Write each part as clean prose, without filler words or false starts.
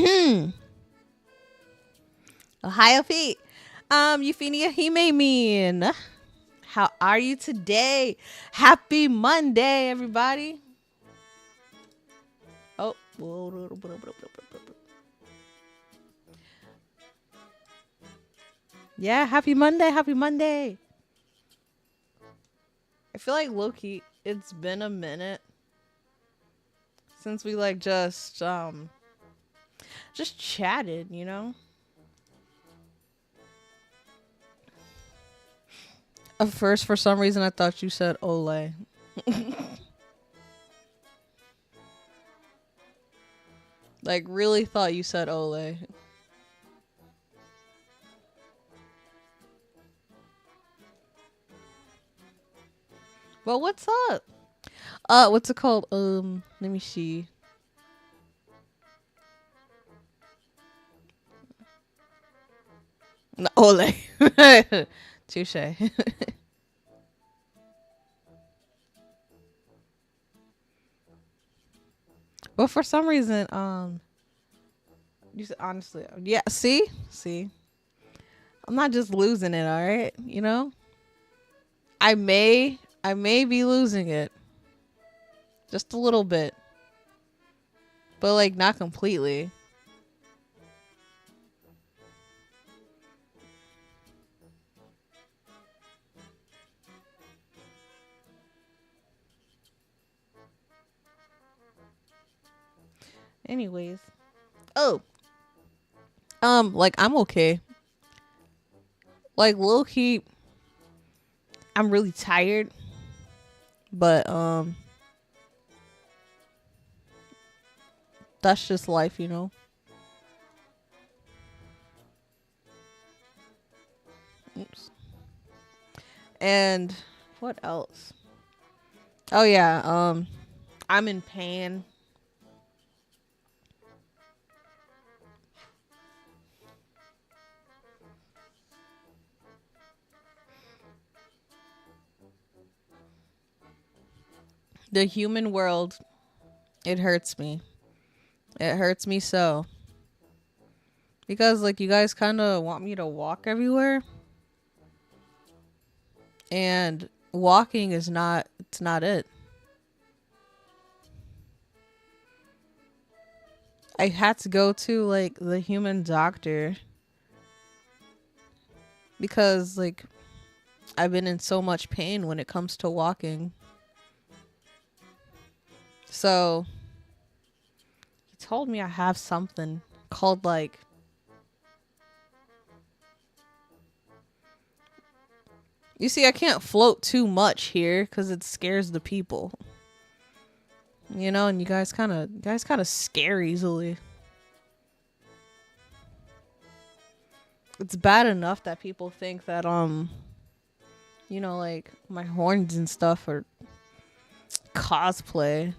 OHAYOU-PI. Euphenia Himemin. How are you today? Happy Monday, everybody. Oh, yeah, happy Monday, happy Monday. I feel like low-key, it's been a minute since we like just chatted, you know? At first, for some reason, I thought you said Ole. Like, really thought you said Ole. Well, what's up? What's it called? Let me see. No, Ole. Touche. But for some reason, you said honestly, yeah. See, I'm not just losing it. All right, you know, I may be losing it, just a little bit, but like not completely. Anyways, oh, like I'm okay. Like low key, I'm really tired, but that's just life, you know. Oops. And what else? Oh yeah, I'm in pain. The human world, it hurts me. It hurts me so. Because like you guys kind of want me to walk everywhere and walking is not it's not it. I had to go to like the human doctor because like I've been in so much pain when it comes to walking. So he told me I have something called like you see I can't float too much here cuz it scares the people. You know, and you guys kind of scare easily. It's bad enough that people think that you know, like my horns and stuff are cosplay.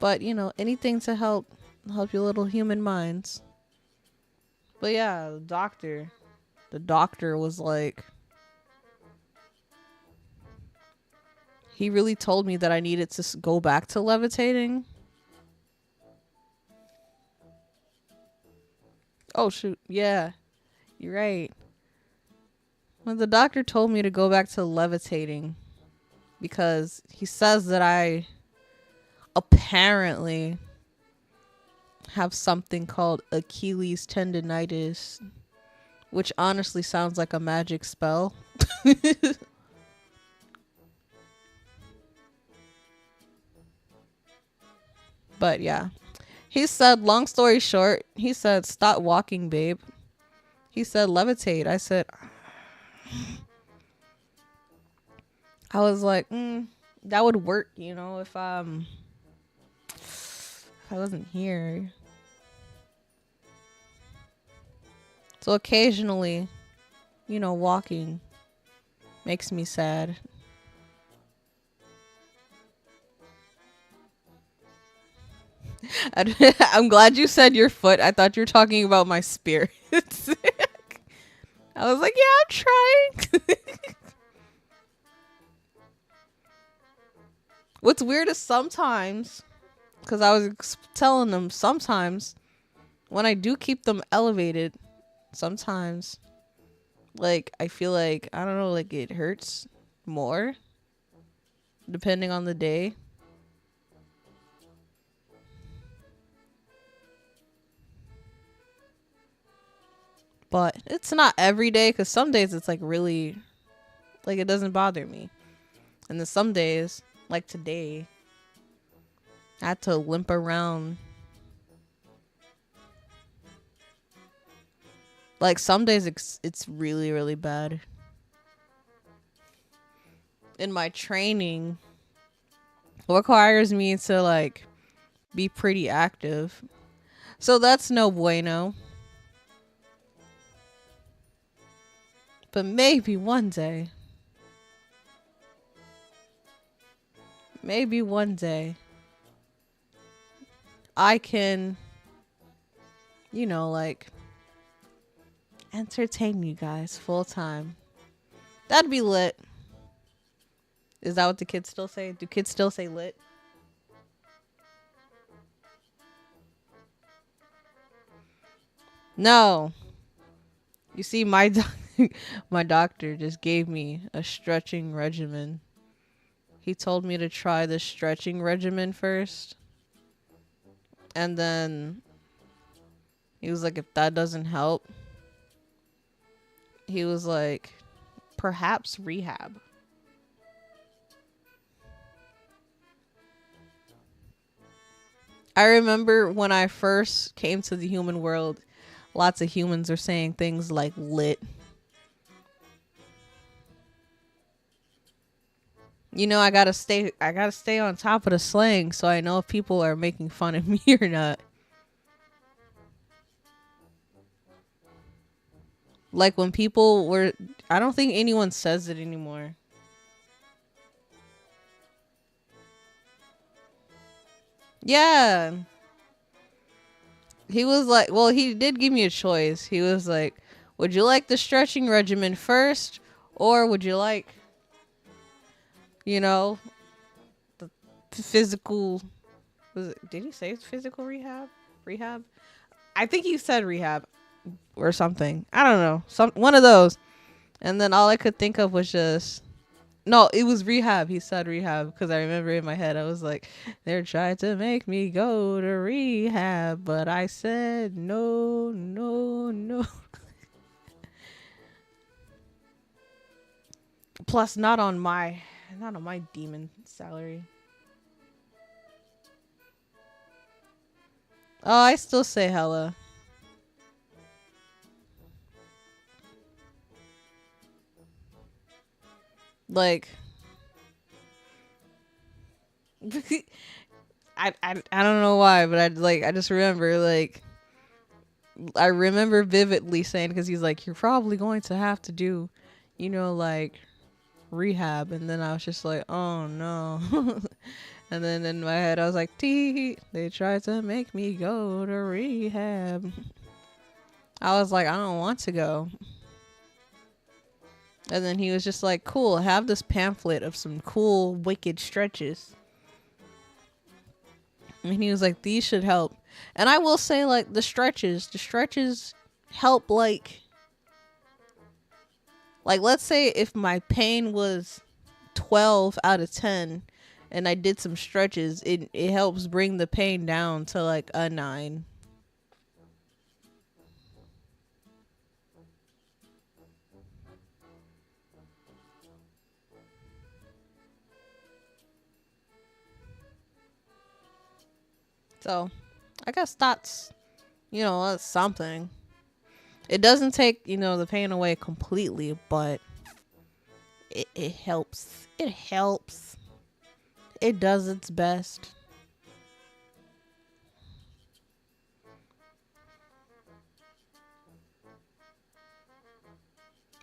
But, you know, anything to help your little human minds. But yeah, the doctor was like he really told me that I needed to go back to levitating. Oh shoot. Yeah. You're right. When the doctor told me to go back to levitating because he says that I apparently have something called Achilles tendonitis, which honestly sounds like a magic spell. But yeah. He said, long story short, he said, stop walking, babe. He said, levitate. I said, I was like, that would work, you know, if I wasn't here. So occasionally, you know, walking makes me sad. I'm glad you said your foot. I thought you were talking about my spirit. I was like, yeah, I'm trying. What's weird is sometimes, because I was telling them sometimes when I do keep them elevated, sometimes, like, I feel like, I don't know, like, it hurts more depending on the day. But it's not every day, because some days it's like really, like, it doesn't bother me. And then some days, like today, I had to limp around. Like, some days it's really, really bad. In my training, requires me to, like, be pretty active. So that's no bueno. But maybe one day, I can, like, entertain you guys full time. That'd be lit. Is that what the kids still say? Do kids still say lit? No. You see, my doctor just gave me a stretching regimen. He told me to try the stretching regimen first. And then he was like, if that doesn't help, he was like, perhaps rehab. I remember when I first came to the human world, lots of humans are saying things like lit. I gotta stay on top of the slang so I know if people are making fun of me or not. Like, when people were, I don't think anyone says it anymore. Yeah. He was like, well, he did give me a choice. He was like, would you like the stretching regimen first, or would you like, the physical, did he say physical rehab? Rehab? I think he said rehab or something. I don't know. One of those. And then all I could think of was just, no, it was rehab. He said rehab because I remember in my head I was like, they're trying to make me go to rehab, but I said no, no, no. Plus, not on my demon salary. Oh, I still say hella. Like, I don't know why, but I just remember, like, I remember vividly saying, because he's like, you're probably going to have to do, like, rehab. And then I was just like, oh no. And then in my head I was like, tee, they tried to make me go to rehab. I was like, I don't want to go. And then he was just like, cool, have this pamphlet of some cool wicked stretches. And he was like, these should help. And I will say, like, the stretches help, like, let's say if my pain was 12 out of 10 and I did some stretches, it helps bring the pain down to, like, a 9. So, I guess that's something. It doesn't take, the pain away completely, but it helps. It helps. It does its best.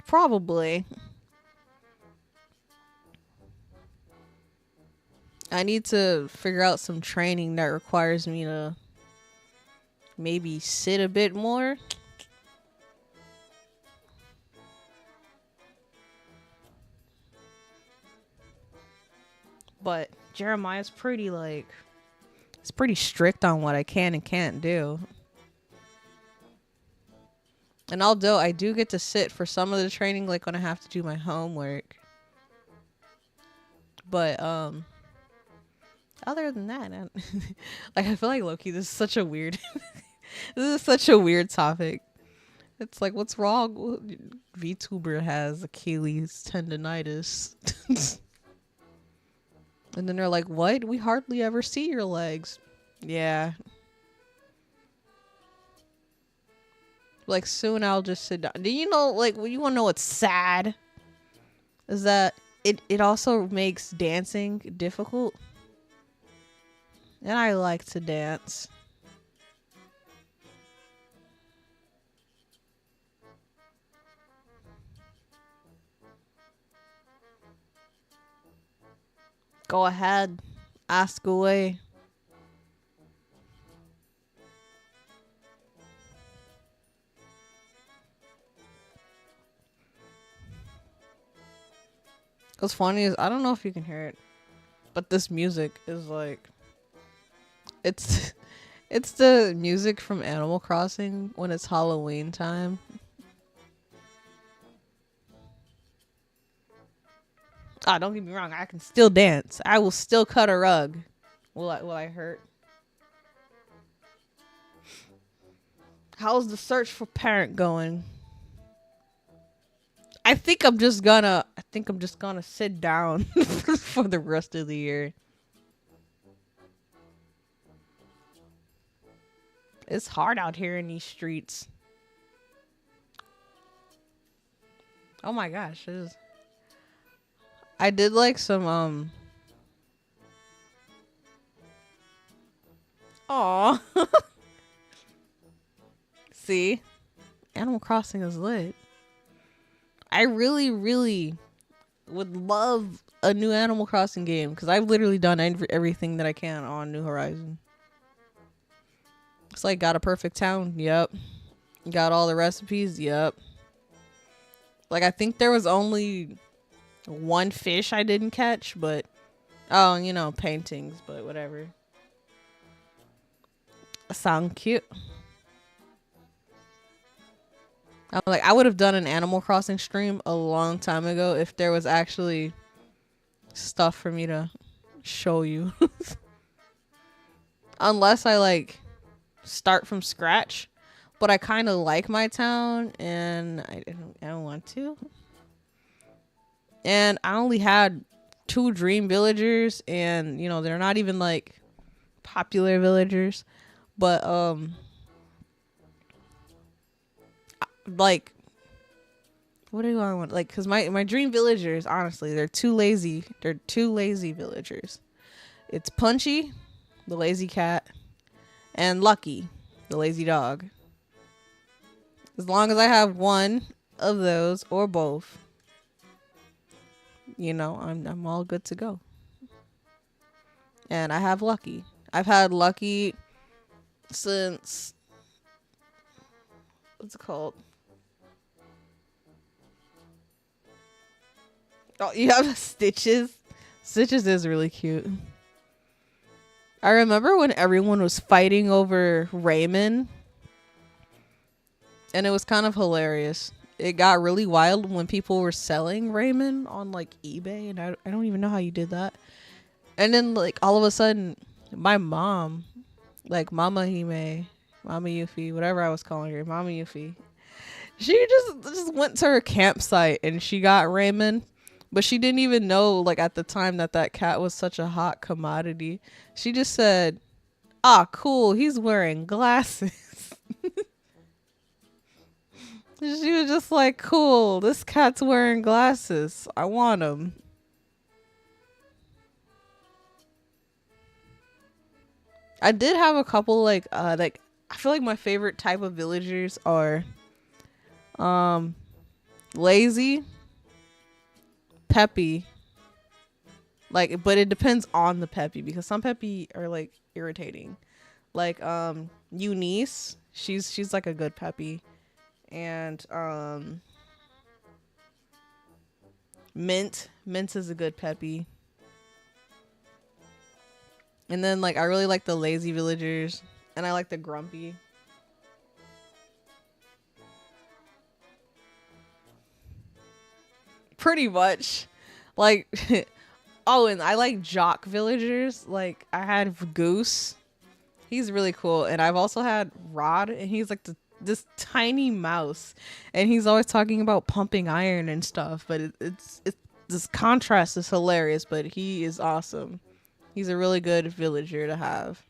Probably. I need to figure out some training that requires me to maybe sit a bit more. But Jeremiah's pretty, like, it's pretty strict on what I can and can't do. And although I do get to sit for some of the training, like when I have to do my homework, but other than that, like I feel like Loki, this is such a weird, this is such a weird topic. It's like, what's wrong? Vtuber has Achilles tendonitis. And then they're like, what? We hardly ever see your legs. Yeah. Like, soon I'll just sit down. Do you know, like, you want to know what's sad? Is that it also makes dancing difficult. And I like to dance. Go ahead. Ask away. What's funny is, I don't know if you can hear it, but this music is like, it's it's the music from Animal Crossing when it's Halloween time. Ah, don't get me wrong, I can still dance. I will still cut a rug. Will I hurt? How's the search for parent going? I think I'm just gonna sit down for the rest of the year. It's hard out here in these streets. Oh my gosh, I did like some aw. See? Animal Crossing is lit. I really, really would love a new Animal Crossing game because I've literally done everything that I can on New Horizon. It's like, got a perfect town. Yep. Got all the recipes. Yep. Like, I think there was only one fish I didn't catch, but oh, paintings, but whatever. Sound cute. I'm like, I would have done an Animal Crossing stream a long time ago if there was actually stuff for me to show you. Unless I like start from scratch, but I kind of like my town and I don't want to. And I only had 2 dream villagers, and they're not even like popular villagers, but like, what do I want? Like, because my dream villagers, honestly, they're too lazy. They're 2 lazy villagers. It's Punchy, the lazy cat, and Lucky, the lazy dog. As long as I have one of those or both, I'm all good to go. And I have Lucky. I've had Lucky since, what's it called? Oh, you have Stitches. Stitches is really cute. I remember when everyone was fighting over Raymond, and it was kind of hilarious. It got really wild when people were selling Raymond on like eBay, and I don't even know how you did that. And then like all of a sudden, my mom, like Mama Hime, Mama Yuffie, whatever I was calling her, Mama Yuffie, she just went to her campsite and she got Raymond. But she didn't even know, like, at the time that cat was such a hot commodity. She just said, ah, cool, he's wearing glasses. She was just like, cool, this cat's wearing glasses. I want him. I did have a couple, like, I feel like my favorite type of villagers are, lazy, peppy, like, but it depends on the peppy because some peppy are like irritating. Like Eunice, she's like a good peppy, and Mint is a good peppy. And then like I really like the lazy villagers, and I like the grumpy. Pretty much. Like, oh, and I like jock villagers. Like, I had Goose. He's really cool. And I've also had Rod, and he's like this tiny mouse. And he's always talking about pumping iron and stuff. But it's this contrast is hilarious, but he is awesome. He's a really good villager to have.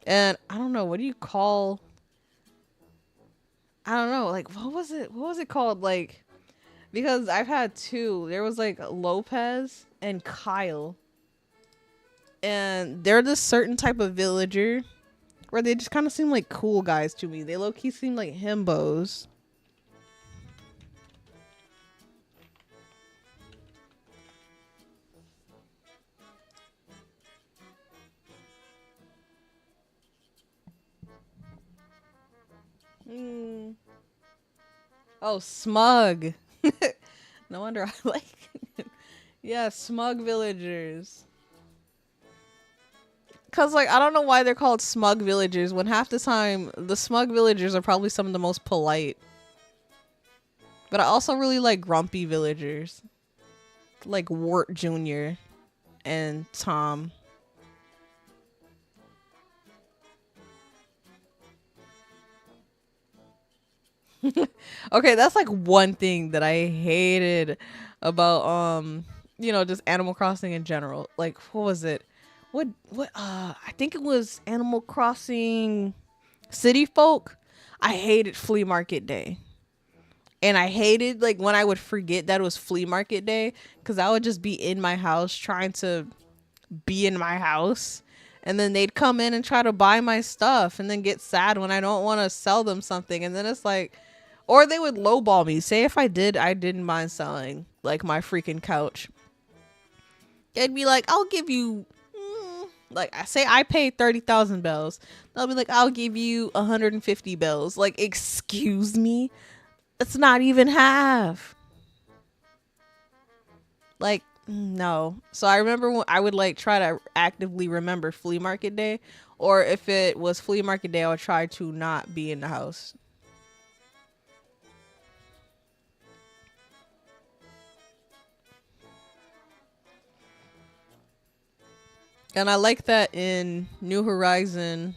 And I don't know, what do you call, I don't know, like what was it called? Like, because I've had two. There was like Lopez and Kyle. And they're this certain type of villager where they just kind of seem like cool guys to me. They low key seem like himbos. Hmm. Oh, smug. No wonder I like it. Yeah, smug villagers. Cause like I don't know why they're called smug villagers when half the time the smug villagers are probably some of the most polite. But I also really like grumpy villagers. Like Wart Jr. and Tom. Okay, that's like one thing that I hated about just Animal Crossing in general. Like what was it? What I think it was Animal Crossing City Folk. I hated flea market day. And I hated like when I would forget that it was flea market day cuz I would just be in my house trying to be in my house, and then they'd come in and try to buy my stuff and then get sad when I don't want to sell them something, and then it's like, or they would lowball me. Say if I didn't mind selling like my freaking couch, they'd be like, I'll give you like I say I paid 30,000 bells, they'll be like, I'll give you 150 bells. Like, excuse me, it's not even half. Like, no. So I remember when I would like try to actively remember flea market day, or if it was flea market day, I would try to not be in the house. And I like that in New Horizon,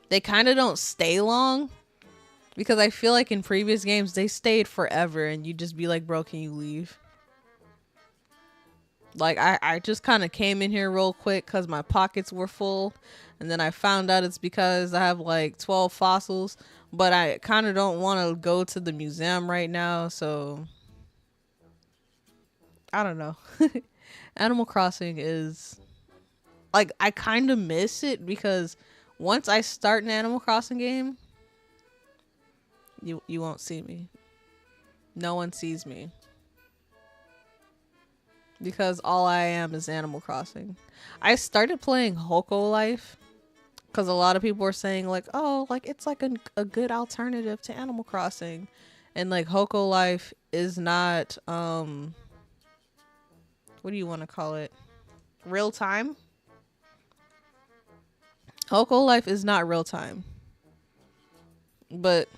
they kind of don't stay long, because I feel like in previous games they stayed forever and you just be like, bro, can you leave? Like I just kind of came in here real quick because my pockets were full, and then I found out it's because I have like 12 fossils, but I kind of don't want to go to the museum right now, so I don't know. Animal Crossing is like, I kind of miss it because once I start an Animal Crossing game, you won't see me. No one sees me because all I am is Animal Crossing. I started playing Hoko Life because a lot of people were saying like, oh, like it's like a good alternative to Animal Crossing, and like Hoko Life is not what do you want to call it, real time. Hoko Life is not real time, but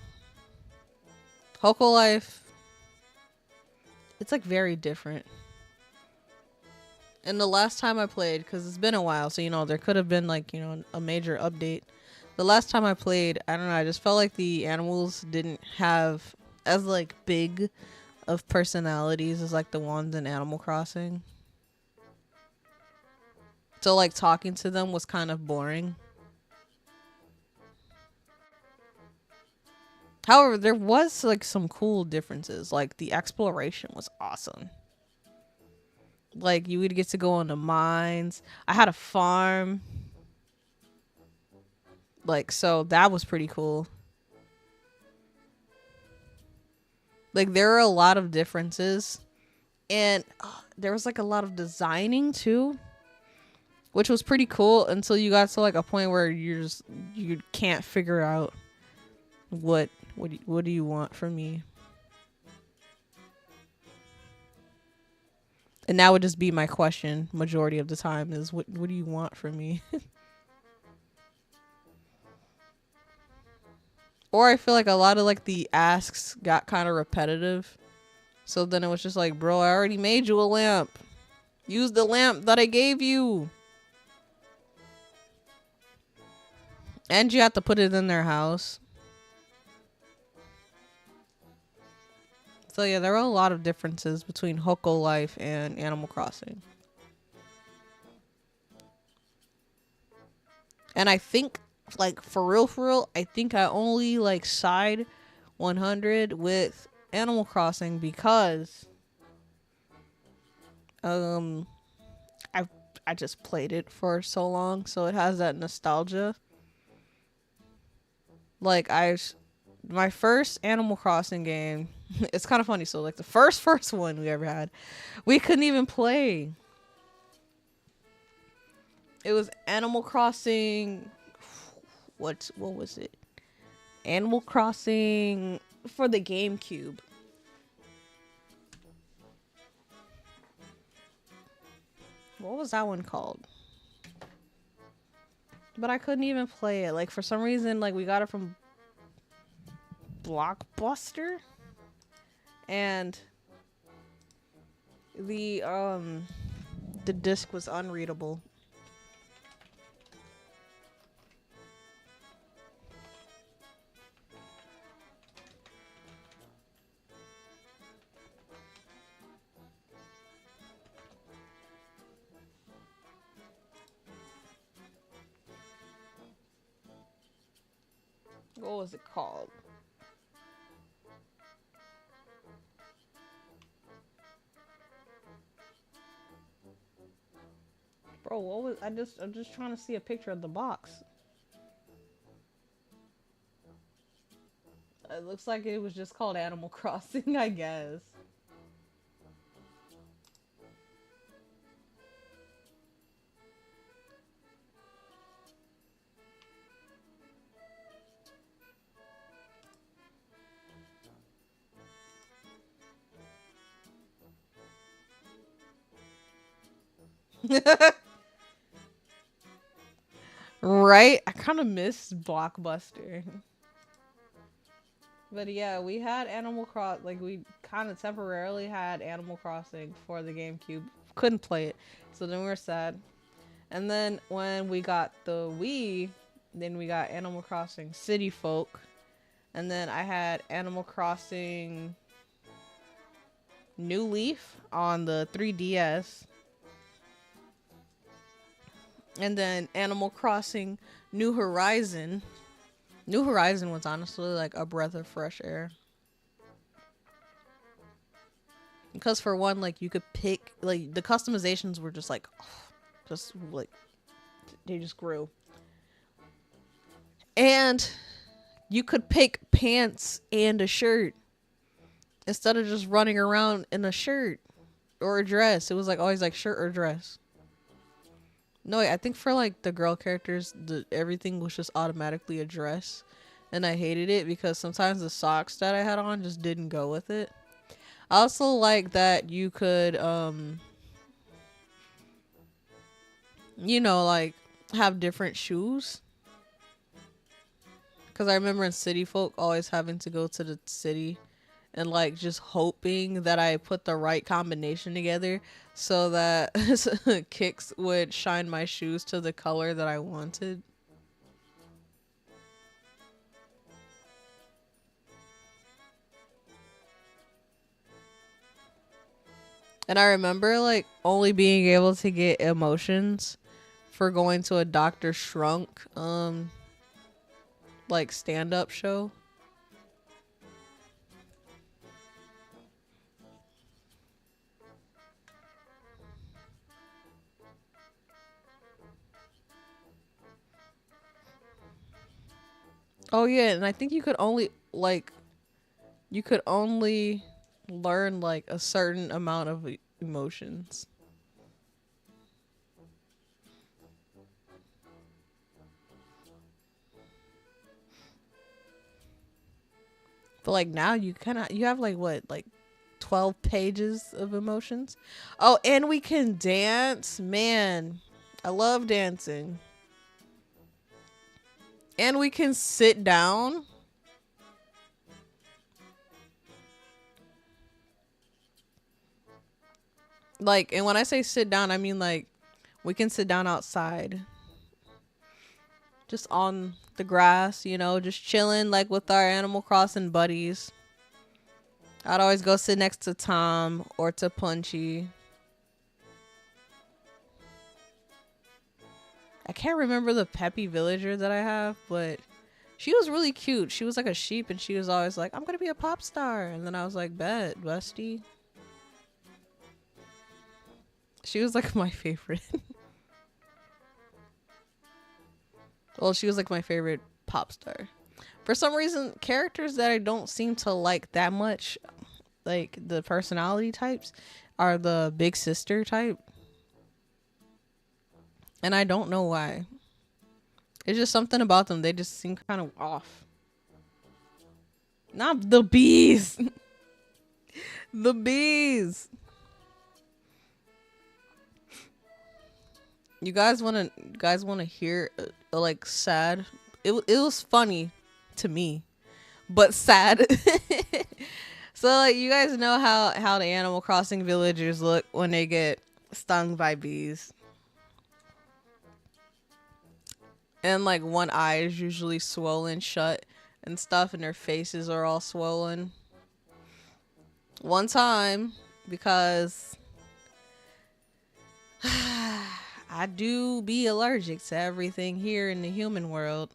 Hoko Life, it's like very different. And the last time I played, because it's been a while, so there could have been like a major update. The last time I played, I don't know, I just felt like the animals didn't have as like big of personalities as like the ones in Animal Crossing. So like talking to them was kind of boring. However, there was like some cool differences. Like the exploration was awesome. Like you would get to go on the mines. I had a farm. Like, so that was pretty cool. Like there are a lot of differences, and there was like a lot of designing too, which was pretty cool until you got to like a point where you can't figure out what do you want from me. And that would just be my question majority of the time, is what do you want from me? Or I feel like a lot of like the asks got kind of repetitive. So then it was just like, bro, I already made you a lamp. Use the lamp that I gave you. And you have to put it in their house. So yeah, there are a lot of differences between Hoko Life and Animal Crossing. And I think, like, for real, I think I only, like, side 100 with Animal Crossing because, um, I I just played it for so long, so it has that nostalgia. Like, my first Animal Crossing game, it's kind of funny. So, like, the first one we ever had, we couldn't even play. It was Animal Crossing. What was it? Animal Crossing for the GameCube. What was that one called? But I couldn't even play it. Like, for some reason, like, we got it from Blockbuster, and the disc was unreadable. What was it called? Bro, what was I'm just trying to see a picture of the box. It looks like it was just called Animal Crossing, I guess. Right? I kind of miss Blockbuster. But yeah, we had Animal Cross. Like, we kind of temporarily had Animal Crossing for the GameCube. Couldn't play it. So then we were sad. And then when we got the Wii, then we got Animal Crossing City Folk. And then I had Animal Crossing New Leaf on the 3DS. And then Animal Crossing New Horizon. New Horizon was honestly like a breath of fresh air. Because for one, like, you could pick, like, the customizations were just like, just like, they just grew. And you could pick pants and a shirt instead of just running around in a shirt or a dress. It was like always like shirt or dress. No, I think for like the girl characters, everything was just automatically a dress, and I hated it because sometimes the socks that I had on just didn't go with it. I also like that you could, like, have different shoes. Because I remember in City Folk always having to go to the city and, like, just hoping that I put the right combination together so that Kicks would shine my shoes to the color that I wanted. And I remember, like, only being able to get emotions for going to a Dr. Shrunk, like, stand-up show. Oh yeah, and I think you could only learn like a certain amount of emotions. But like now you have like what, like 12 pages of emotions. Oh, and we can dance. Man, I love dancing. And we can sit down. Like, and when I say sit down, I mean like we can sit down outside, just on the grass, you know, just chilling like with our Animal Crossing buddies. I'd always go sit next to Tom or to Punchy. I can't remember the peppy villager that I have, but she was really cute. She was like a sheep and she was always like, I'm gonna be a pop star. And then I was like, bet, busty. She was like my favorite. Well, she was like my favorite pop star. For some reason, characters that I don't seem to like that much, like the personality types, are the big sister type. And I don't know why. It's just something about them. They just seem kind of off. Not the bees. The bees. You guys wanna hear like sad? It was funny to me, but sad. So like you guys know how the Animal Crossing villagers look when they get stung by bees. And like one eye is usually swollen shut and stuff, and their faces are all swollen. One time, because I do be allergic to everything here in the human world,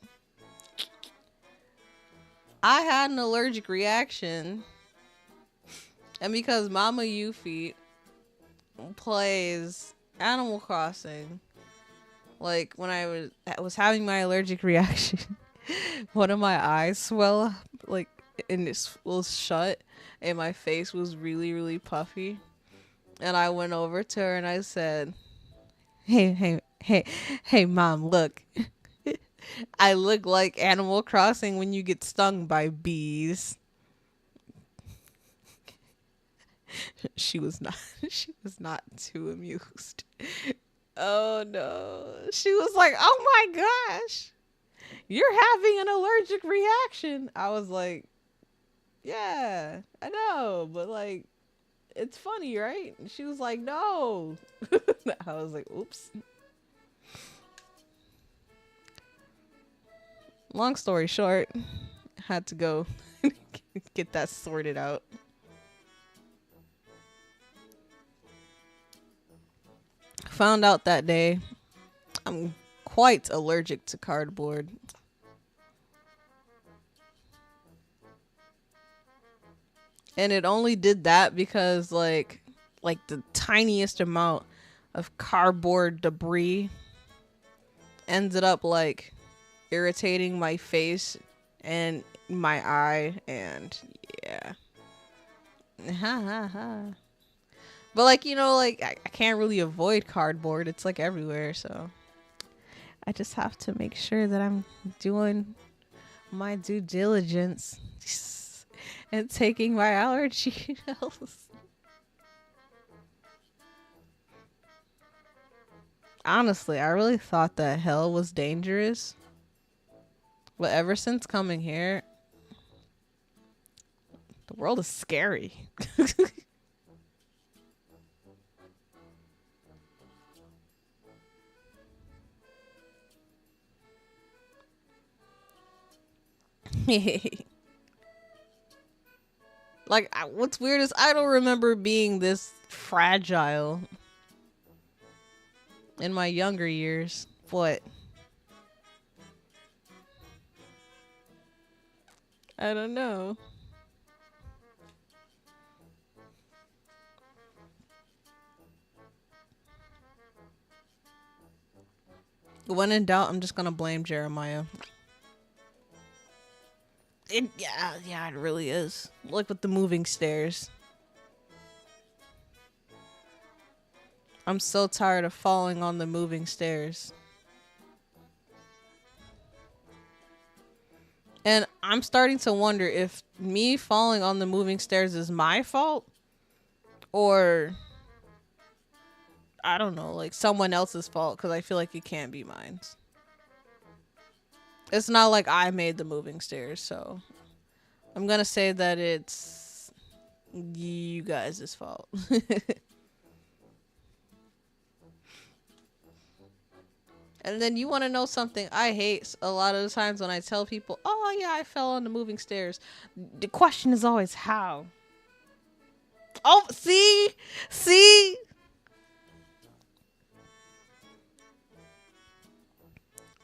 I had an allergic reaction. And because Mama Yuffie plays Animal Crossing, like when I was having my allergic reaction, one of my eyes swell up, like, and it was shut, and my face was really, really puffy. And I went over to her and I said, hey, Mom, look. I look like Animal Crossing when you get stung by bees. She was not. She was not too amused. Oh no. She was like, "Oh my gosh, you're having an allergic reaction." I was like, "Yeah, I know, but like, it's funny, right?" And she was like, "No." I was like, "Oops." Long story short, had to go get that sorted out. Found out that day I'm quite allergic to cardboard. And it only did that because like the tiniest amount of cardboard debris ended up like irritating my face and my eye, and yeah. Ha ha ha. But like, you know, like I can't really avoid cardboard. It's like everywhere, so I just have to make sure that I'm doing my due diligence and taking my allergy pills. Honestly, I really thought that hell was dangerous. But ever since coming here, the world is scary. Like, what's weird is I don't remember being this fragile in my younger years. What? I don't know. When in doubt, I'm just gonna blame Jeremiah. Yeah, it really is. Like with the moving stairs. I'm so tired of falling on the moving stairs. And I'm starting to wonder if me falling on the moving stairs is my fault or I don't know, like someone else's fault, because I feel like it can't be mine. It's not like I made the moving stairs, so I'm gonna say that it's you guys' fault. And then you want to know something I hate a lot of the times when I tell people, "Oh yeah, I fell on the moving stairs." The question is always how. Oh, see.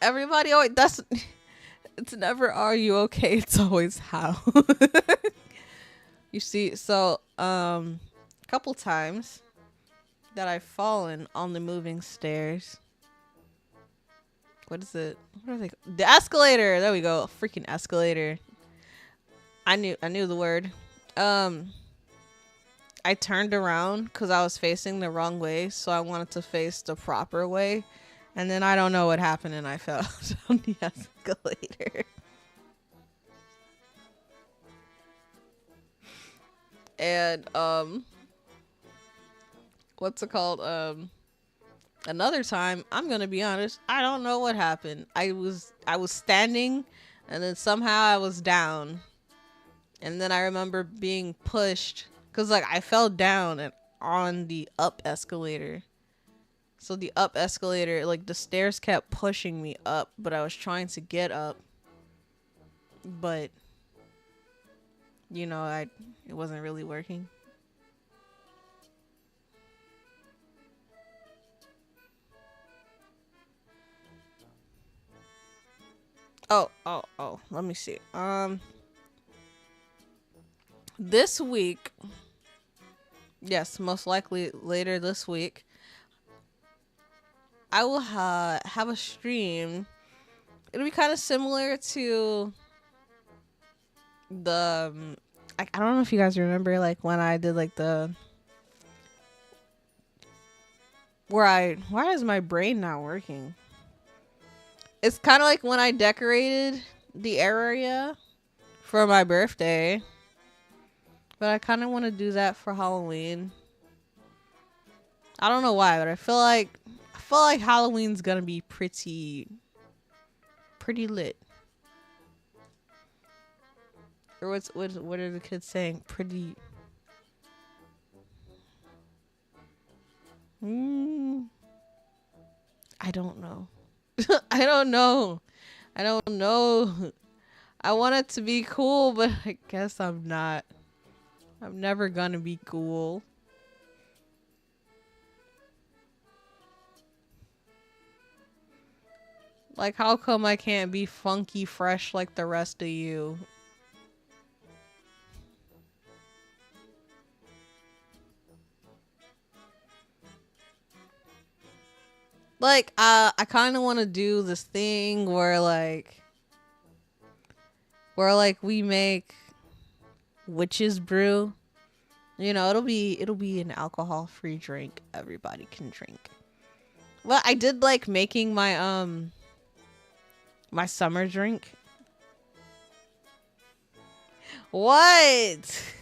Everybody always that's. It's never are you okay. It's always how. You see, so couple times that I've fallen on the moving stairs. What is it? What are they? The escalator. There we go. Freaking escalator. I knew the word. Um, I turned around because I was facing the wrong way, so I wanted to face the proper way, and then I don't know what happened, and I fell down the escalator. And what's it called? Another time, I'm gonna be honest, I don't know what happened. I was standing, and then somehow I was down, and then I remember being pushed because like I fell down and on the up escalator. So the up escalator, like the stairs kept pushing me up, but I was trying to get up, but it wasn't really working. Oh. Let me see. This week, yes, most likely later this week, I will have a stream. It'll be kind of similar to the. I don't know if you guys remember, like when I did like the Why is my brain not working? It's kind of like when I decorated the area for my birthday, but I kind of want to do that for Halloween. I don't know why, but I feel like Halloween's gonna be pretty lit. Or what are the kids saying? Pretty. Mm, I don't know. I don't know. I don't know. I want it to be cool, but I guess I'm not. I'm never gonna be cool. Like, how come I can't be funky fresh like the rest of you? Like, I kind of want to do this thing where we make witch's brew. It'll be an alcohol-free drink everybody can drink. Well, I did like making my summer drink. What?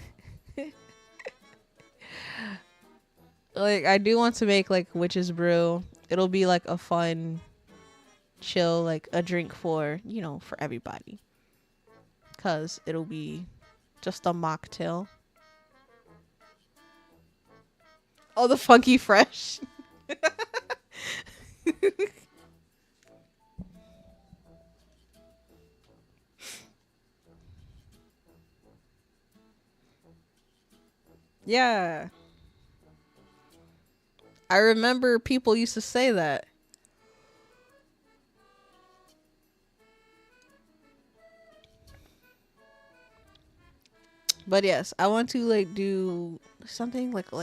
Like, I do want to make like witch's brew. It'll be like a fun, chill, like a drink for everybody. Cause it'll be just a mocktail. Oh, the funky fresh. Yeah. I remember people used to say that. But yes, I want to like do something like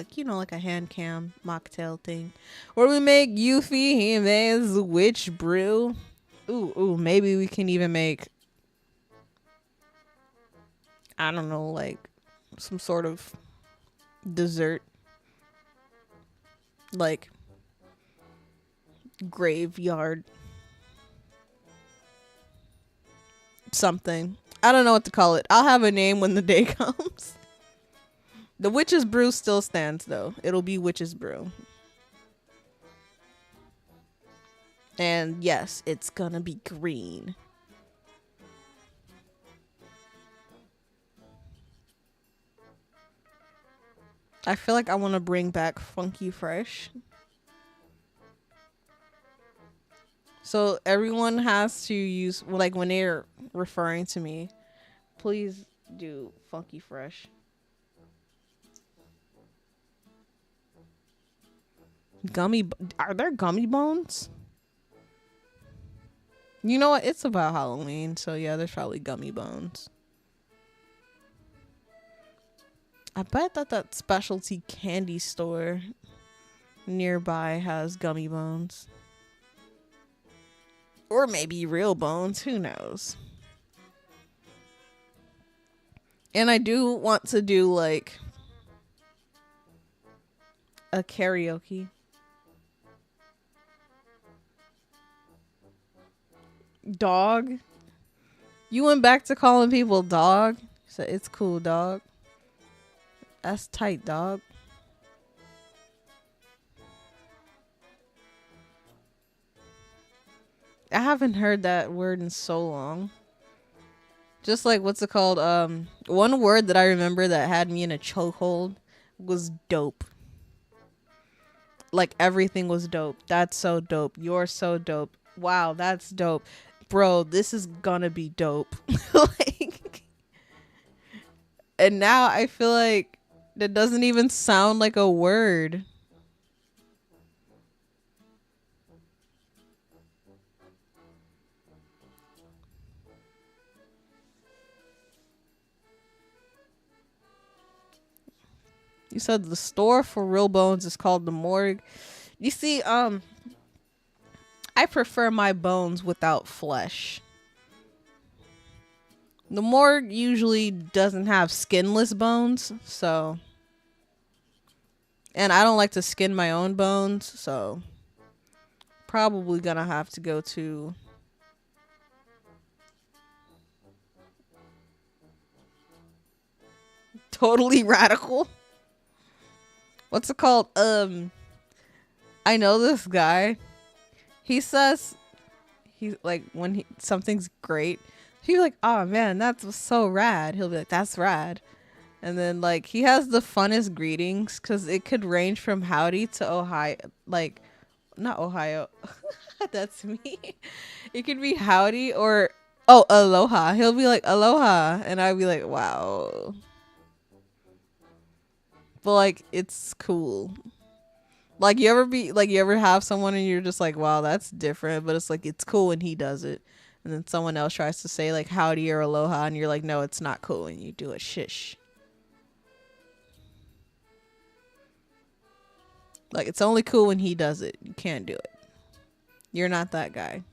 a hand cam mocktail thing, where we make Euphenia Himemin witch brew. Ooh, maybe we can even make, I don't know, like some sort of dessert, like graveyard something. I don't know what to call it. I'll have a name when the day comes. The witch's brew still stands though. It'll be witch's brew. And yes, it's gonna be green. I feel like I want to bring back Funky Fresh. So everyone has to use, like, when they're referring to me, please do funky fresh. Are there gummy bones? You know what? It's about Halloween, so yeah, there's probably gummy bones. I bet that specialty candy store nearby has gummy bones. Or maybe real bones, who knows? And I do want to do like a karaoke. Dog. You went back to calling people dog? So it's cool, dog. That's tight, dog. I haven't heard that word in so long. Just like, what's it called? One word that I remember that had me in a chokehold was dope. Like, everything was dope. That's so dope. You're so dope. Wow, that's dope. Bro, this is gonna be dope. Like, and now I feel like that doesn't even sound like a word. You said the store for real bones is called the morgue. You see, I prefer my bones without flesh. The morgue usually doesn't have skinless bones, so. And I don't like to skin my own bones, so. Probably gonna have to go to. Totally radical. What's it called? I know this guy. He says he's like, when something's great, he's like, oh man, that's so rad. He'll be like, that's rad. And then like he has the funnest greetings because it could range from howdy to Ohio, like not Ohio. That's me. It could be howdy or aloha. He'll be like aloha, and I'd be like, wow. But like it's cool. Like you ever have someone and you're just like, wow, that's different, but it's like it's cool when he does it. And then someone else tries to say like howdy or aloha and you're like, no, it's not cool, and you do a shish. Like it's only cool when he does it. You can't do it. You're not that guy.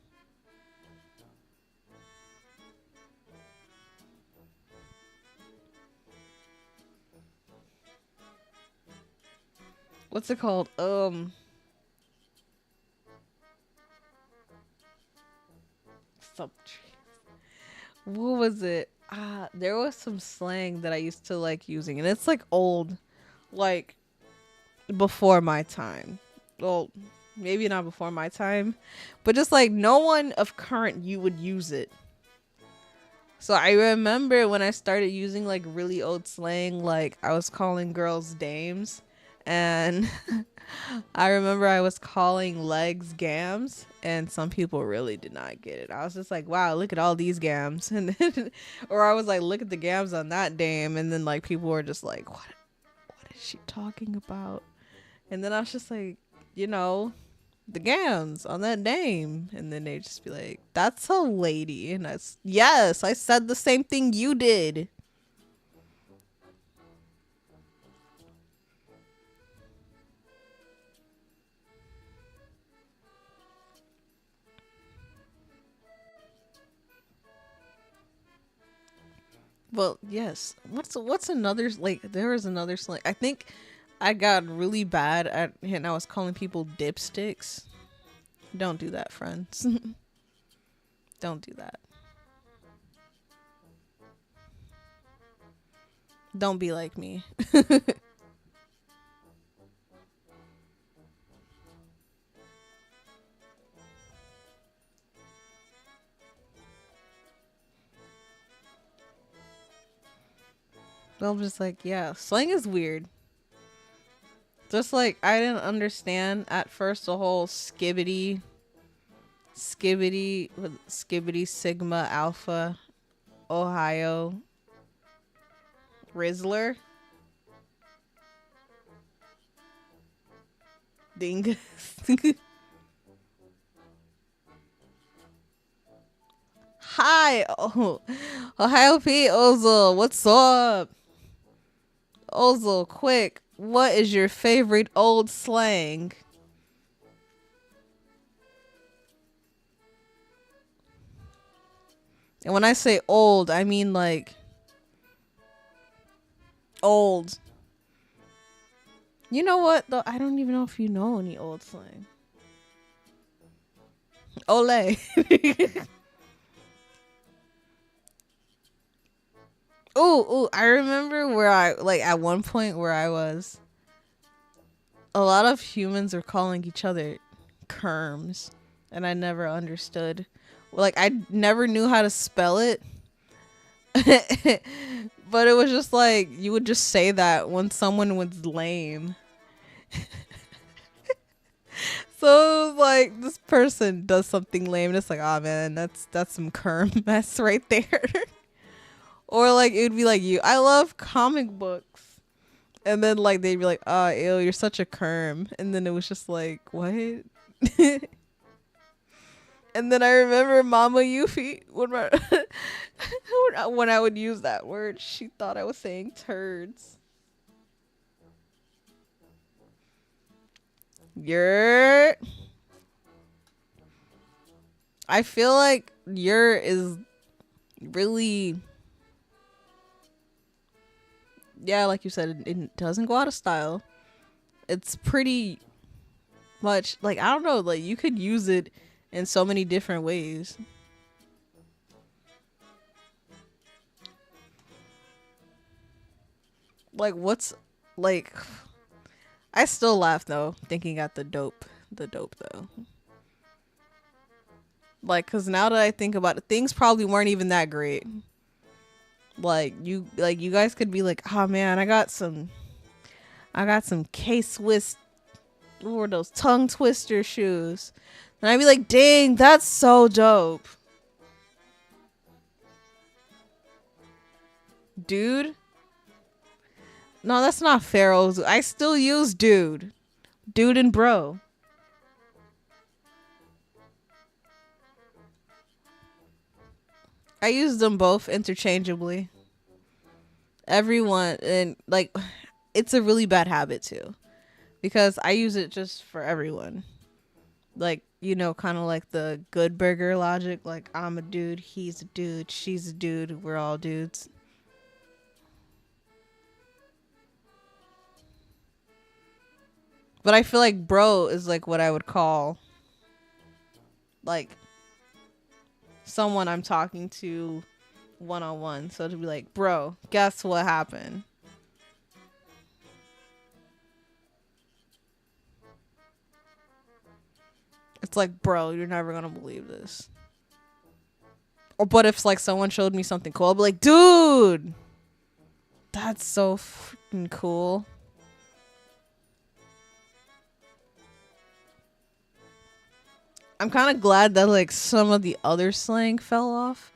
What's it called? Some what was it? There was some slang that I used to like using, and it's like old, like before my time. Well, maybe not before my time, but just like no one of current you would use it. So I remember when I started using like really old slang, like I was calling girls dames, and I remember I was calling legs gams, and some people really did not get it. I was just like, wow, look at all these gams. And then, or I was like, look at the gams on that dame. And then like people were just like, what is she talking about? And then I was just like, you know, the gams on that dame. And then they just be like, that's a lady. And yes, I said the same thing you did. Well, yes. What's another, like there is another slang. I think I got really bad at, and I was calling people dipsticks. Don't do that, friends. Don't do that. Don't be like me. I'm just like, yeah, slang is weird. Just like I didn't understand at first the whole skibbity Skibbity Sigma Alpha Ohio Rizzler Dingus. Hi, OHAYOU-PI Ozil. What's up, Ozil? Quick, what is your favorite old slang? And when I say old, I mean like old. You know what though? I don't even know if you know any old slang. Ole. Ooh, I remember where I like at one point where I was. A lot of humans are calling each other kerms, and I never understood. Like I never knew how to spell it. But it was just like you would just say that when someone was lame. So it was like this person does something lame and it's like, oh man, that's some kerm mess right there. Or like it would be like I love comic books. And then like they'd be like, oh ew, you're such a kerm. And then it was just like, what? And then I remember Mama Yuffie when I would use that word, she thought I was saying turds. You're. I feel like your is really, yeah, like you said, it doesn't go out of style. It's pretty much like, I don't know, like you could use it in so many different ways. Like what's like, I still laugh though thinking at the dope though. Like, cause now that I think about it, things probably weren't even that great. Like you guys could be like, oh man, I got some K-Swiss, what were those tongue twister shoes? And I'd be like, dang, that's so dope. Dude? No, that's not Pharaoh's. I still use dude. Dude and bro. I use them both interchangeably. Everyone, and like, it's a really bad habit too. Because I use it just for everyone. Like, you know, kind of like the Good Burger logic. Like, I'm a dude, he's a dude, she's a dude, we're all dudes. But I feel like bro is like what I would call like someone I'm talking to one on one. So to be like, bro, guess what happened? It's like, bro, you're never gonna believe this. Or but if like someone showed me something cool, I'll be like, dude, that's so freaking cool. I'm kind of glad that like some of the other slang fell off,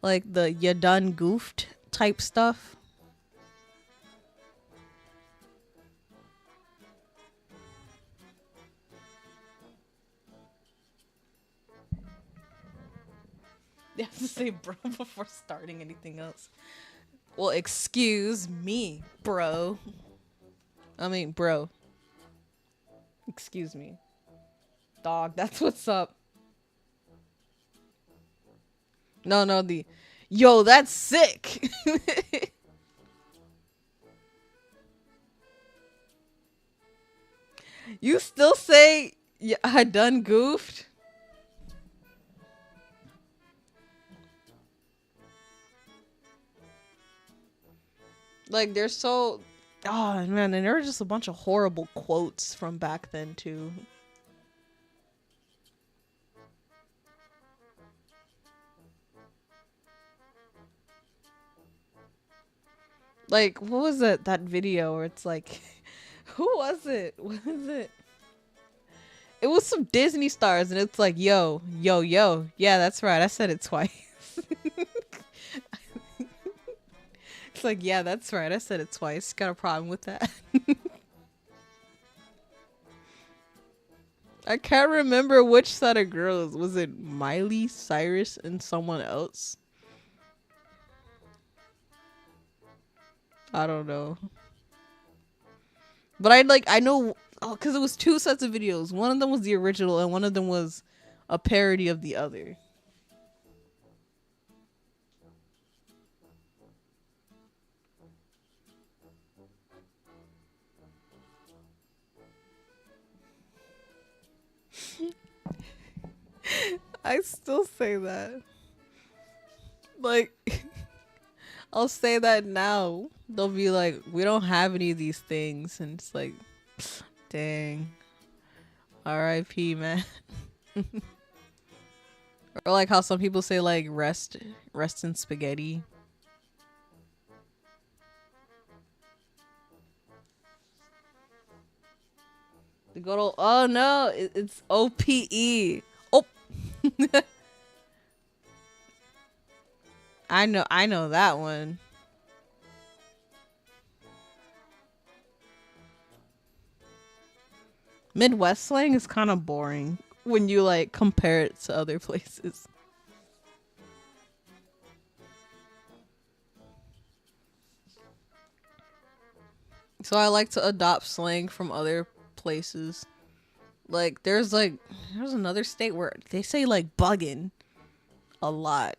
like the "you done goofed" type stuff. You have to say bro before starting anything else. Well, excuse me, bro. I mean, bro. Excuse me. Dog, that's what's up. No, the yo, that's sick. You still say, yeah, I done goofed? Like, they're so. Oh, man, and there were just a bunch of horrible quotes from back then, too. Like, what was that video where it's like, who was it? What was it? It was some Disney stars, and it's like, yo, yo, yo. Yeah, that's right. I said it twice. It's like, yeah, that's right. I said it twice. Got a problem with that? I can't remember which set of girls. Was it Miley Cyrus and someone else? I don't know. But I know, because it was two sets of videos. One of them was the original, and one of them was a parody of the other. I still say that. Like, I'll say that now. They'll be like, we don't have any of these things. And it's like, dang. R.I.P., man. Or like how some people say, like, rest in spaghetti. The good old, oh no, it's OPE. Oh. I know that one. Midwest slang is kind of boring when you like compare it to other places. So I like to adopt slang from other places. Like there's another state where they say like buggin' a lot.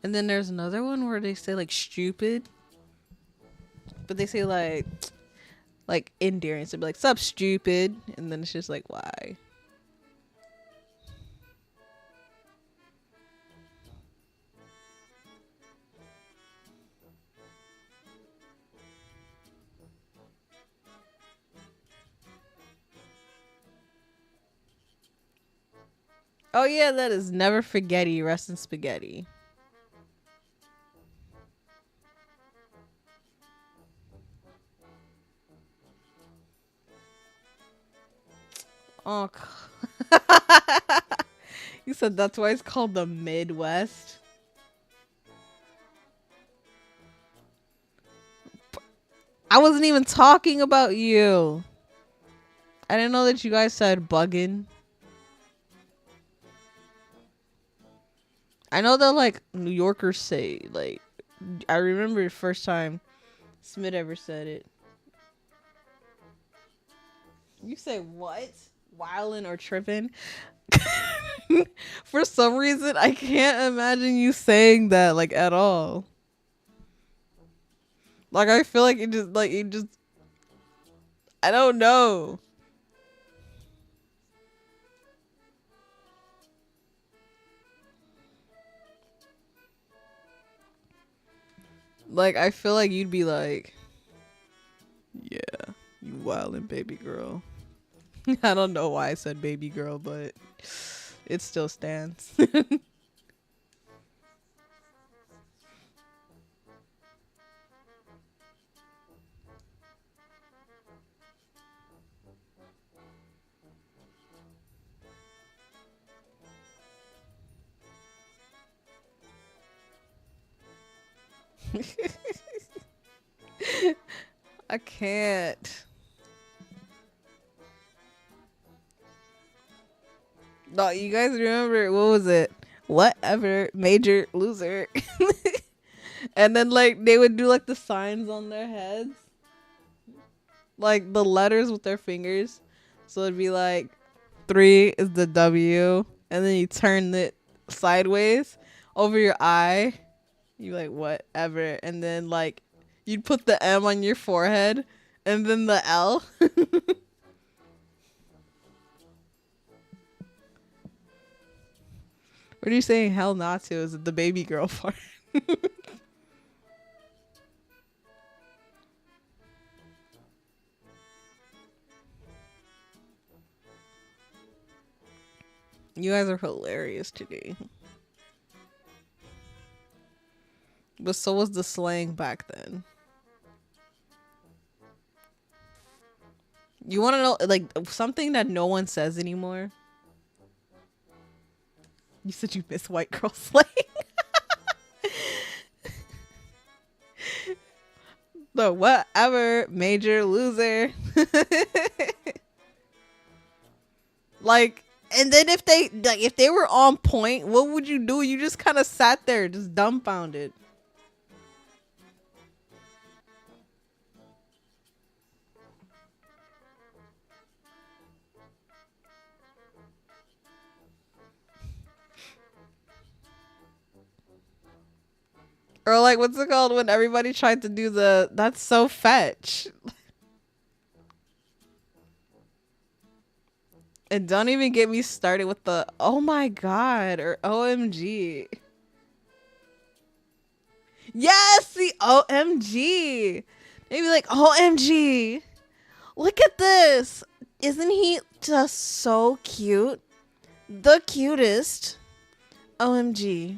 And then there's another one where they say like stupid. But they say like endearing. So be like, sup stupid, and then it's just like why? Oh yeah, that is never forgetty, rest in spaghetti. Oh, you said that's why it's called the Midwest. I wasn't even talking about you. I didn't know that you guys said buggin'. I know that like New Yorkers say like. I remember the first time Smith ever said it. You say what? Wildin' or tripping? For some reason, I can't imagine you saying that like at all. Like I feel like it just I don't know. Like I feel like you'd be like, yeah, you wildin' baby girl. I don't know why I said baby girl, but it still stands. I can't. No, you guys remember what was it? Whatever, major loser. And then like they would do like the signs on their heads, like the letters with their fingers. So it'd be like 3 is the W, and then you turn it sideways over your eye. You like whatever, and then like you'd put the M on your forehead, and then the L. What are you saying? Hell not to? Is it the baby girl part? You guys are hilarious today. But so was the slang back then. You want to know, like, something that no one says anymore? You said you miss white girl slang. The whatever, major loser. Like, and then if they were on point, what would you do? You just kind of sat there, just dumbfounded. Or like, what's it called when everybody tried to do the "that's so fetch"? And don't even get me started with the "oh my god" or "OMG." Yes, the OMG. Maybe like, "OMG. Look at this. Isn't he just so cute? The cutest. OMG."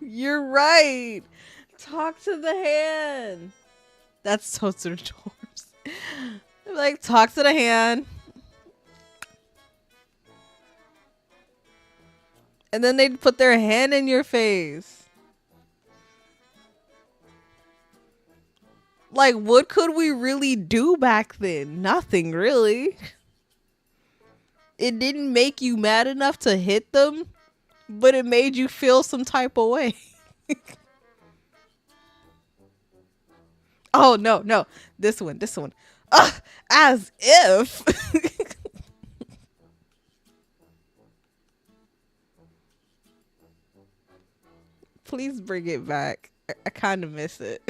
You're right. Talk to the hand. That's so sort of dwarves. Like, talk to the hand. And then they'd put their hand in your face. Like, what could we really do back then? Nothing, really. It didn't make you mad enough to hit them, but it made you feel some type of way. Oh, no, no. This one. Ugh, as if. Please bring it back. I kind of miss it.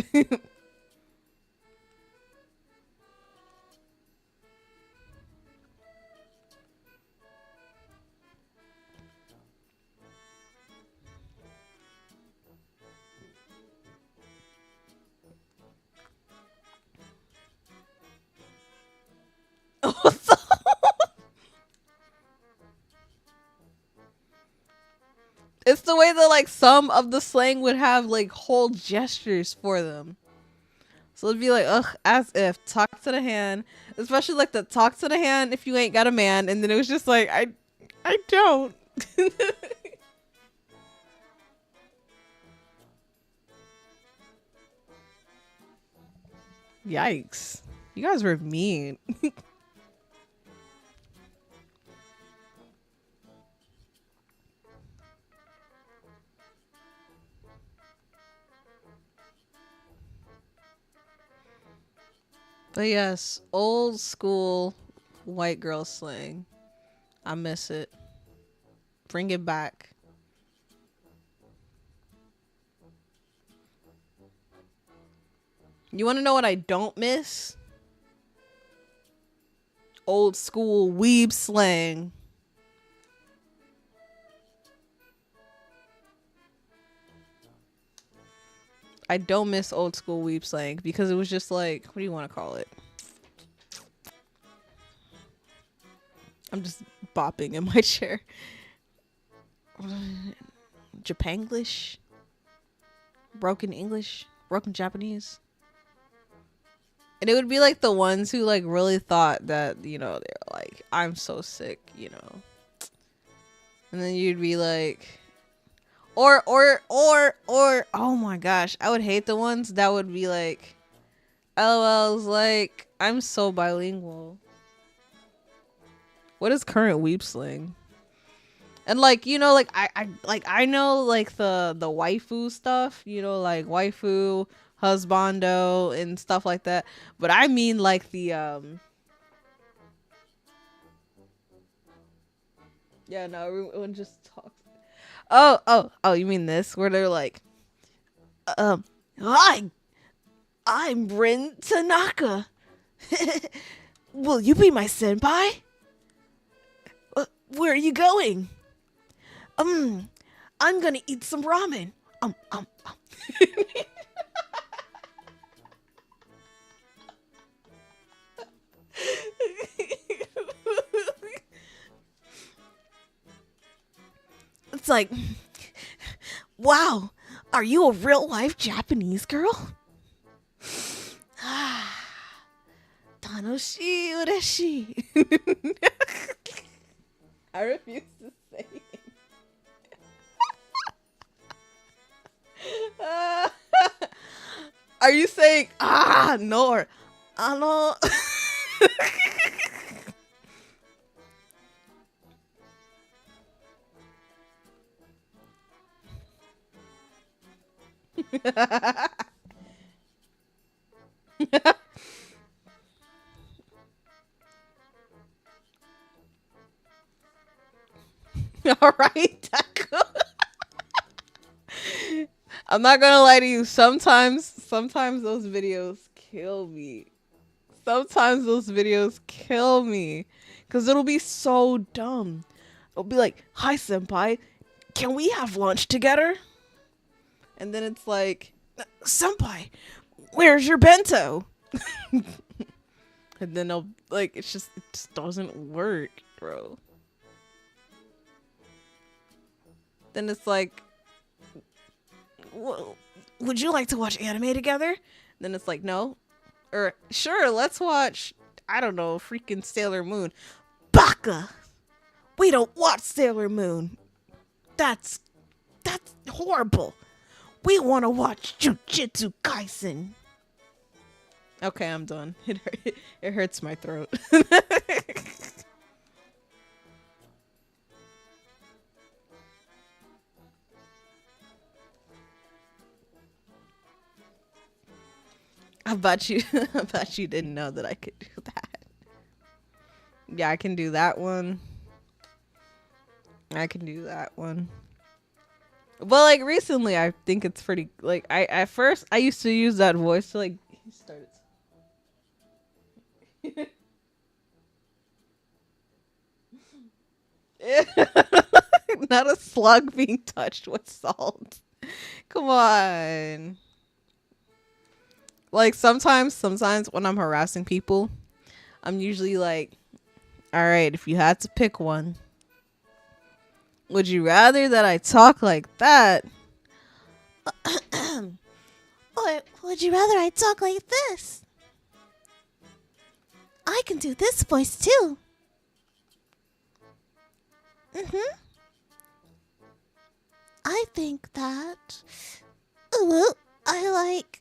It's the way that like some of the slang would have like whole gestures for them. So it'd be like, ugh, as if, talk to the hand. Especially like the talk to the hand if you ain't got a man. And then it was just like, I don't. Yikes. You guys were mean. But yes, old school white girl slang. I miss it. Bring it back. You want to know what I don't miss? Old school weeb slang. I don't miss old school weeb slang because it was just like, what do you want to call it? I'm just bopping in my chair. Japanglish? Broken English? Broken Japanese? And it would be like the ones who like really thought that, you know, they're like, I'm so sick, you know. And then you'd be like, or, oh my gosh, I would hate the ones that would be like, LOL's like, I'm so bilingual. What is current weep slang? And like, you know, like I know like the waifu stuff, you know, like waifu, husbando and stuff like that. But I mean like the yeah, no, everyone just talks. Oh, you mean this where they're like hi, I'm Rin Tanaka. Will you be my senpai? Where are you going? I'm gonna eat some ramen. It's like, wow, are you a real life Japanese girl? Tanoshii ureshii. I refuse to say it. Are you saying no or ano? All right, Taco. I'm not gonna lie to you. Sometimes those videos kill me. Sometimes those videos kill me because it'll be so dumb. It'll be like, "Hi, senpai, can we have lunch together?" And then it's like, "Senpai, where's your bento?" And then they'll like, it just doesn't work, bro. Then it's like, well, would you like to watch anime together? Then it's like, no. Or, sure, let's watch, I don't know, freaking Sailor Moon. Baka! We don't watch Sailor Moon. That's horrible. We want to watch Jujutsu Kaisen. Okay, I'm done. It hurts my throat. I bet you didn't know that I could do that. Yeah, I can do that one. I can do that one. But like recently, I think it's pretty like at first I used to use that voice to like he started. Not a slug being touched with salt. Come on. Like sometimes when I'm harassing people, I'm usually like, all right, if you had to pick one, would you rather that I talk like that? Or would you rather I talk like this? I can do this voice too. I think that. Ooh, I like.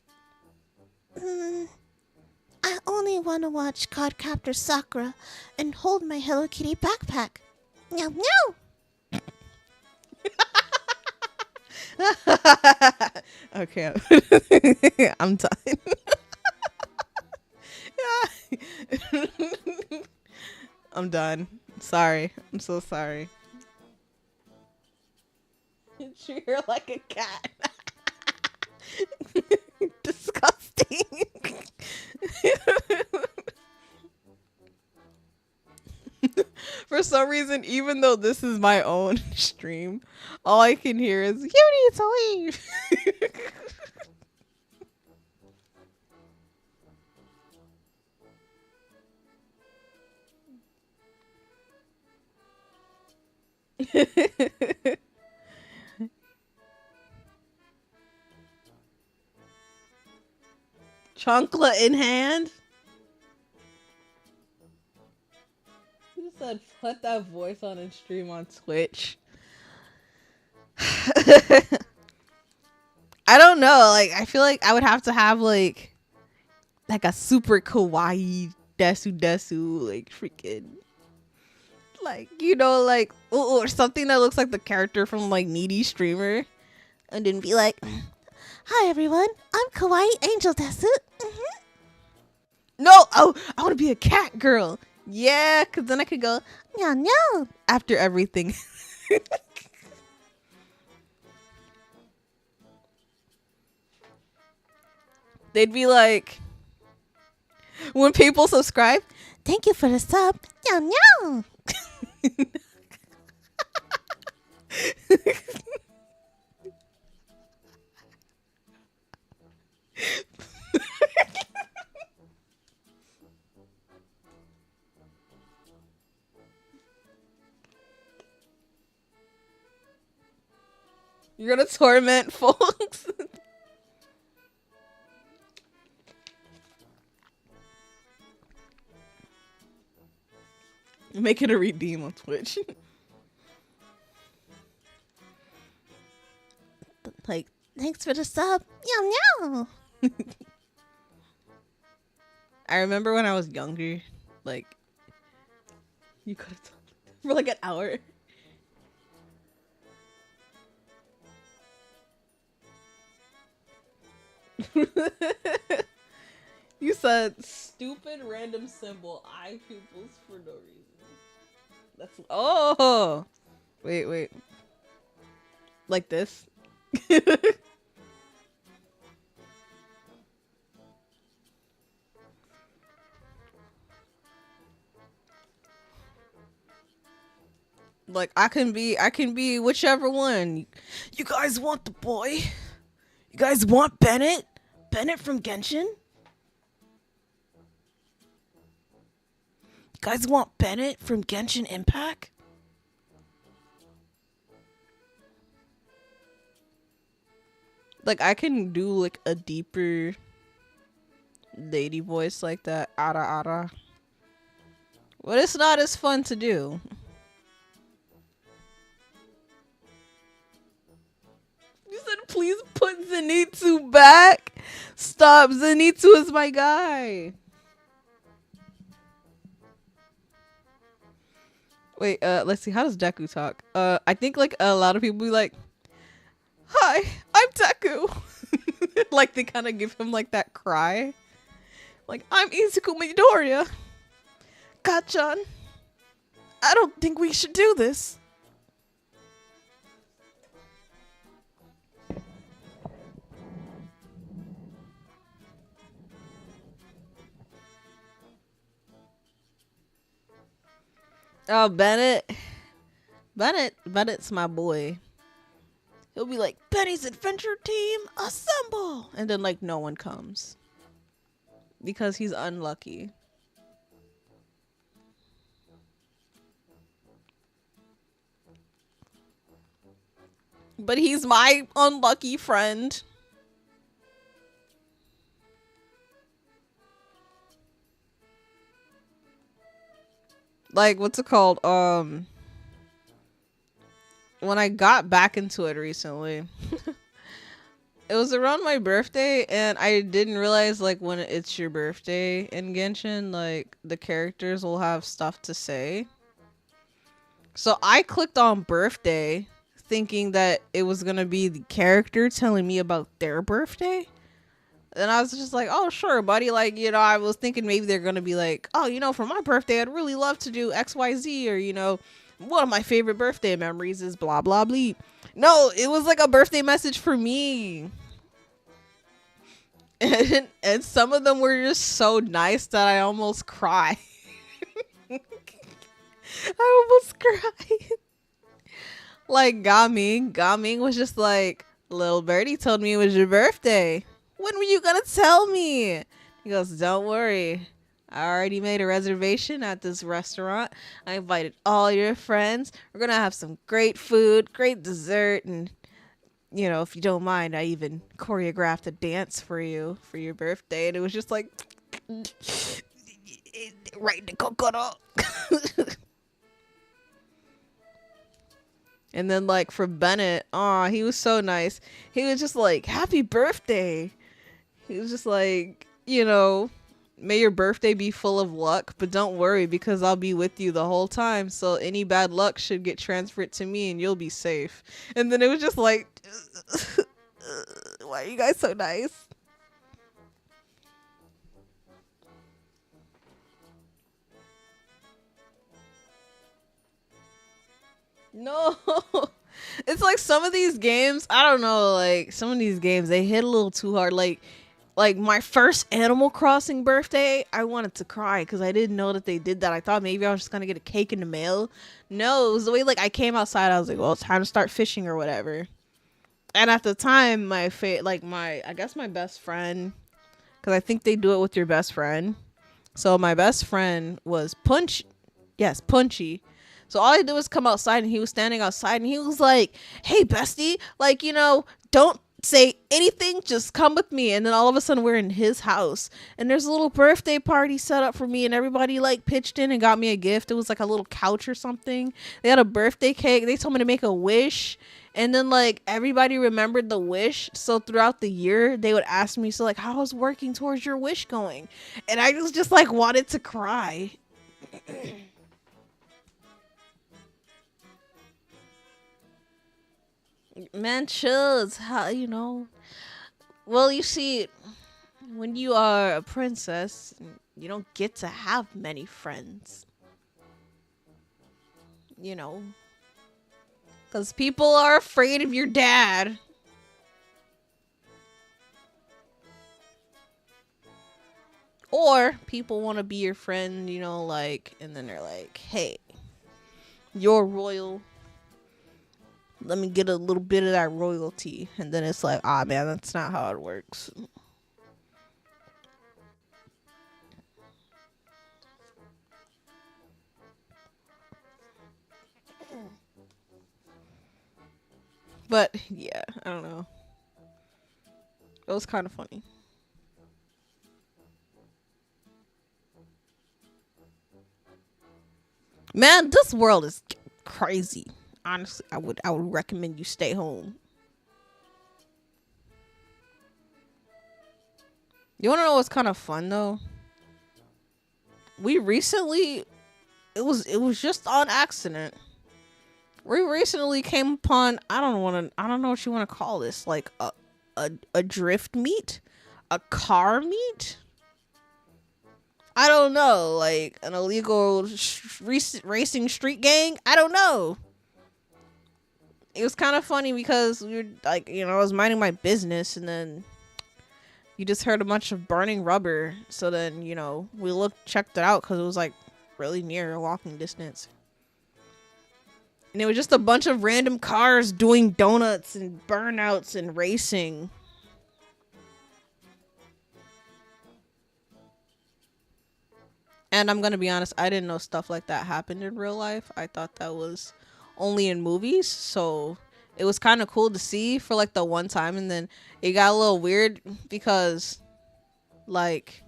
I only want to watch Cardcaptor Sakura and hold my Hello Kitty backpack. Meow meow. Okay, I'm done. I'm done. Sorry. I'm so sorry. Treat her like a cat. Disgusting. For some reason, even though this is my own stream, all I can hear is, "You need to leave." Chancla in hand. Who said put that voice on and stream on Twitch? I don't know. Like, I feel like I would have to have like a super kawaii desu, like freaking, like, you know, like, or something that looks like the character from like Needy Streamer, and then be like, "Hi everyone, I'm Kawaii Angel Desu." No, oh, I want to be a cat girl. Yeah, because then I could go, "Meow meow," after everything. They'd be like, when people subscribe, "Thank you for the sub. Meow meow." You're gonna torment folks. Make it a redeem on Twitch. Like, thanks for the sub. Yum yum. I remember when I was younger, like, you could have talked for like an hour. You said stupid random symbol eye pupils for no reason. That's wait. Like this? Like I can be whichever one. You guys want the boy? You guys want Bennett? Bennett from Genshin? You guys want Bennett from Genshin Impact? Like I can do like a deeper lady voice like that. Ara ara. But it's not as fun to do. You said please put Zenitsu back. Stop. Zenitsu is my guy. Wait, let's see. How does Deku talk? I think like a lot of people be like, "Hi, I'm Deku." Like they kind of give him like that cry. Like, I'm Izuku Midoriya. Kachan, I don't think we should do this. Oh, Bennett's my boy. He'll be like, Benny's adventure team, assemble! And then, like, no one comes. Because he's unlucky. But he's my unlucky friend. Like, what's it called? When I got back into it recently, it was around my birthday, and I didn't realize, like, when it's your birthday in Genshin, like, the characters will have stuff to say. So I clicked on birthday, thinking that it was gonna be the character telling me about their birthday. And I was just like, oh, sure, buddy. Like, you know, I was thinking maybe they're going to be like, oh, you know, for my birthday, I'd really love to do XYZ. Or, you know, one of my favorite birthday memories is blah, blah, blah. No, it was like a birthday message for me. And some of them were just so nice that I almost cried. I almost cried. Like, Gaming was just like, little birdie told me it was your birthday. When were you gonna tell me? He goes, don't worry. I already made a reservation at this restaurant. I invited all your friends. We're gonna have some great food, great dessert, and, you know, if you don't mind, I even choreographed a dance for you for your birthday. And it was just like, right in the coconut. And then, like, for Bennett, he was so nice. He was just like, happy birthday. He was just like, you know, may your birthday be full of luck, but don't worry because I'll be with you the whole time. So any bad luck should get transferred to me and you'll be safe. And then it was just like, why are you guys so nice? No. It's like some of these games, I don't know, like some of these games, they hit a little too hard. Like my first Animal Crossing birthday, I wanted to cry because I didn't know that they did that. I thought maybe I was just gonna get a cake in the mail. No, it was the way like I came outside. I was like, well, it's time to start fishing or whatever. And at the time, I guess my best friend, because I think they do it with your best friend. So my best friend was Punchy. Yes, Punchy. So all I did was come outside, and he was standing outside, and he was like, "Hey, bestie, like, don't say anything, just come with me." And then all of a sudden we're in his house, and there's a little birthday party set up for me, and everybody like pitched in and got me a gift. It was like a little couch or something. They had a birthday cake. They told me to make a wish. And then like everybody remembered the wish. So throughout the year they would ask me, so like, how's working towards your wish going? And I was just like wanted to cry. Man, chills. How Well, you see, when you are a princess, you don't get to have many friends. You know, because people are afraid of your dad. Or people want to be your friend, like, and then they're like, hey, you're royal. Let me get a little bit of that royalty. And then it's like, ah, man, that's not how it works. But yeah, I don't know. It was kind of funny. Man, this world is crazy. Honestly, I would recommend you stay home. You want to know what's kind of fun though? We recently it was just on accident. We recently came upon, I don't know what you want to call this, like a drift meet, a car meet. I don't know, like an illegal racing street gang. I don't know. It was kind of funny because we were like, I was minding my business, and then you just heard a bunch of burning rubber. So then, we checked it out because it was like really near a walking distance. And it was just a bunch of random cars doing donuts and burnouts and racing. And I'm going to be honest, I didn't know stuff like that happened in real life. I thought that was only in movies. So it was kind of cool to see for like the one time. And then it got a little weird because like,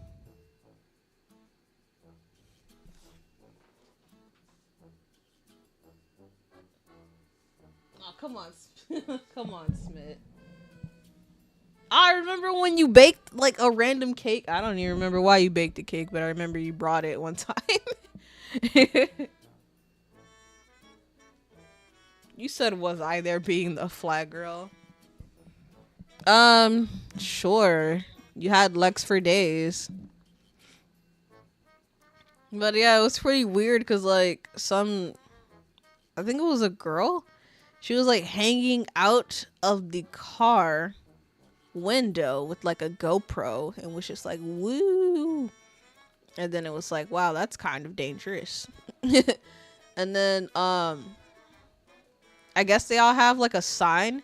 oh, come on. Come on, Smith. I remember when you baked like a random cake. I don't even remember why you baked the cake, but I remember you brought it one time. You said, was I there being the flag girl? Sure. You had Lex for days. But yeah, it was pretty weird because like I think it was a girl. She was like hanging out of the car window with like a GoPro and was just like, woo. And then it was like, wow, that's kind of dangerous. And then I guess they all have like a sign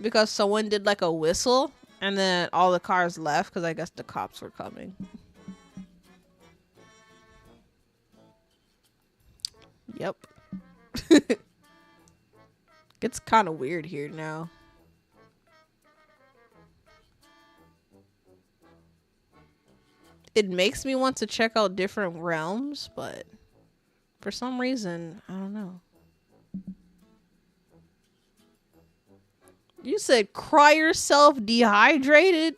because someone did like a whistle, and then all the cars left because I guess the cops were coming. Yep. It's kind of weird here now. It makes me want to check out different realms, but for some reason, I don't know. You said cry yourself dehydrated?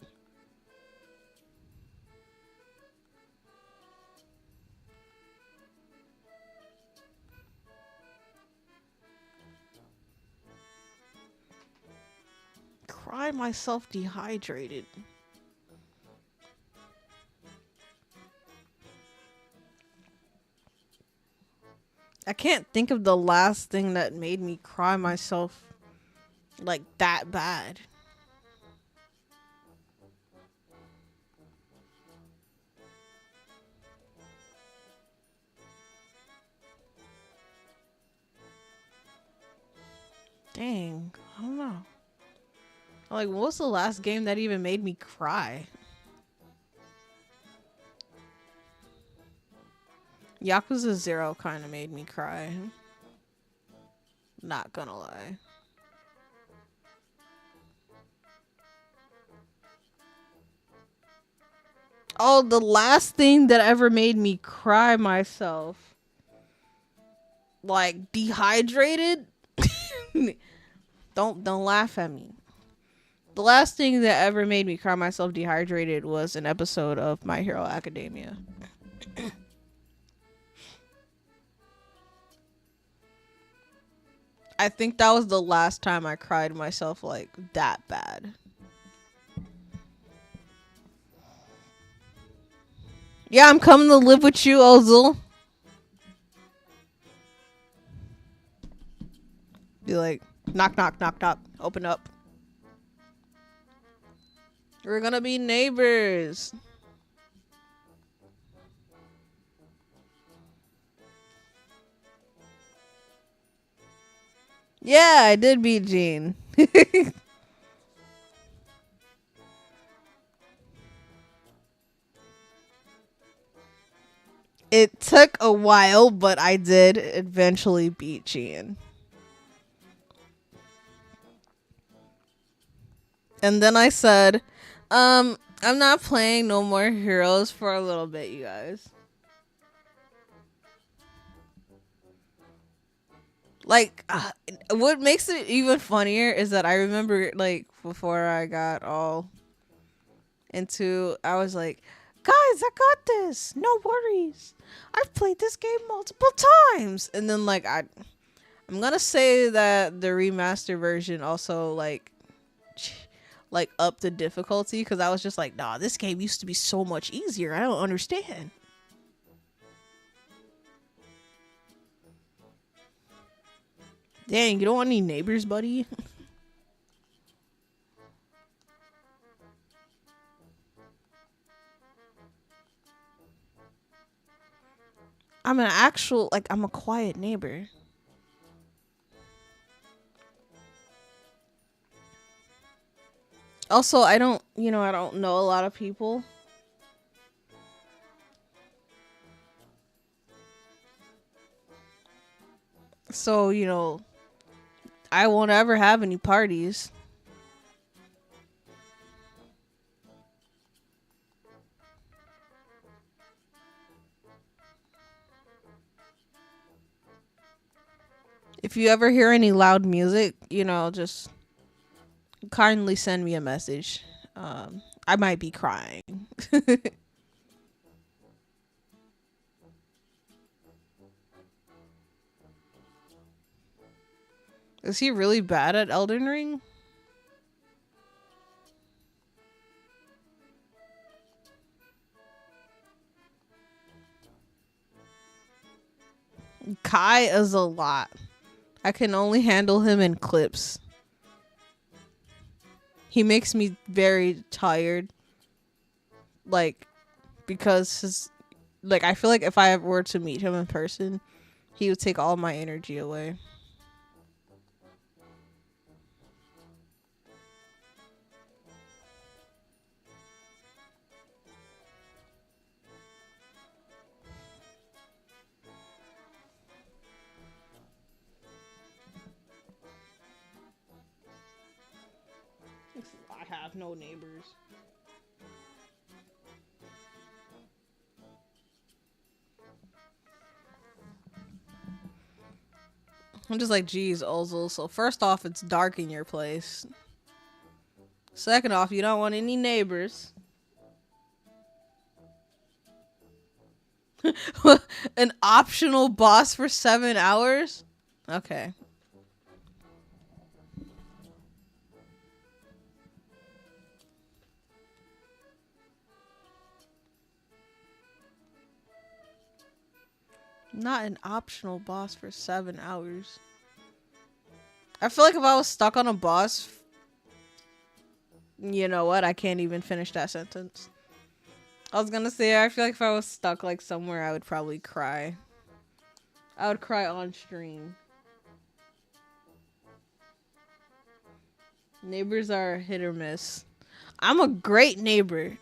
Cry myself dehydrated. I can't think of the last thing that made me cry myself like that bad. Dang, I don't know. Like, what was the last game that even made me cry? Yakuza 0 kind of made me cry. Not gonna lie. Oh, the last thing that ever made me cry myself. Like dehydrated? Don't laugh at me. The last thing that ever made me cry myself dehydrated was an episode of My Hero Academia. I think that was the last time I cried myself like that bad. Yeah, I'm coming to live with you, Ozil. Be like, knock, knock, knock, knock. Open up. We're gonna be neighbors. Yeah, I did beat Gene. It took a while, but I did eventually beat Gene. And then I said, I'm not playing no more heroes for a little bit, you guys. Like, what makes it even funnier is that I remember, like, before I got all into, I was like, guys, I got this. No worries. I've played this game multiple times. And then, like, I'm gonna say that the remaster version also, like up the difficulty, because I was just like, nah, this game used to be so much easier. I don't understand. Dang, you don't want any neighbors, buddy? I'm an actual, like, I'm a quiet neighbor. Also, I don't know a lot of people. So, I won't ever have any parties. If you ever hear any loud music, just kindly send me a message. I might be crying. Is he really bad at Elden Ring? Kai is a lot. I can only handle him in clips. He makes me very tired. Like, because I feel like if I were to meet him in person, he would take all my energy away. I have no neighbors. I'm just like, geez, Ozil. So first off, it's dark in your place. Second off, you don't want any neighbors. An optional boss for 7 hours? Okay. Not an optional boss for 7 hours. I feel like if I was stuck on a boss, you know what? I can't even finish that sentence. I was gonna say, I feel like if I was stuck like somewhere, I would probably cry. I would cry on stream. Neighbors are hit or miss. I'm a great neighbor.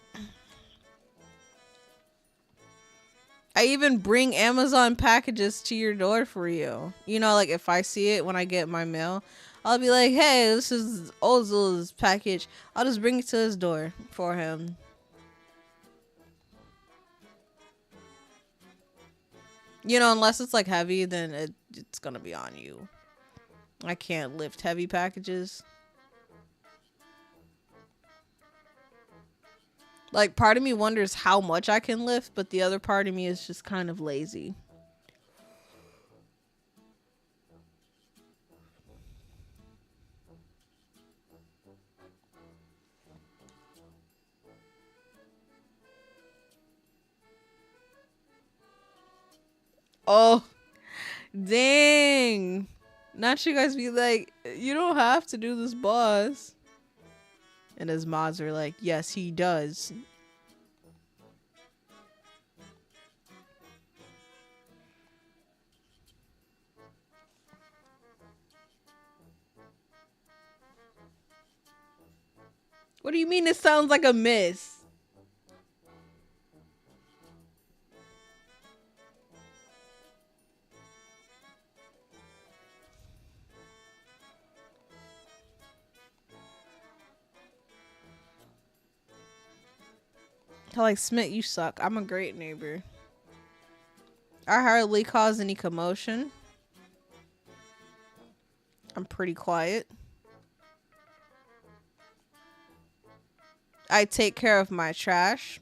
I even bring Amazon packages to your door for you. You know, like if I see it when I get my mail, I'll be like, hey, this is Ozil's package. I'll just bring it to his door for him. You know, unless it's like heavy, then it's gonna be on you. I can't lift heavy packages. Like, part of me wonders how much I can lift, but the other part of me is just kind of lazy. Oh, dang. Not you guys be like, you don't have to do this, boss. And his mods are like, yes, he does. What do you mean it sounds like a miss? Like, Smith, you suck. I'm a great neighbor. I hardly cause any commotion. I'm pretty quiet. I take care of my trash.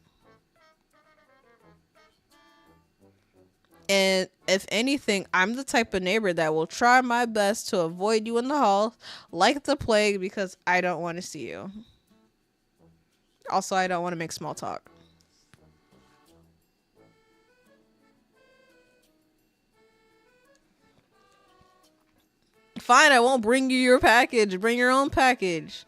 And if anything, I'm the type of neighbor that will try my best to avoid you in the hall like the plague because I don't want to see you. Also, I don't want to make small talk. Fine, I won't bring you your package. Bring your own package.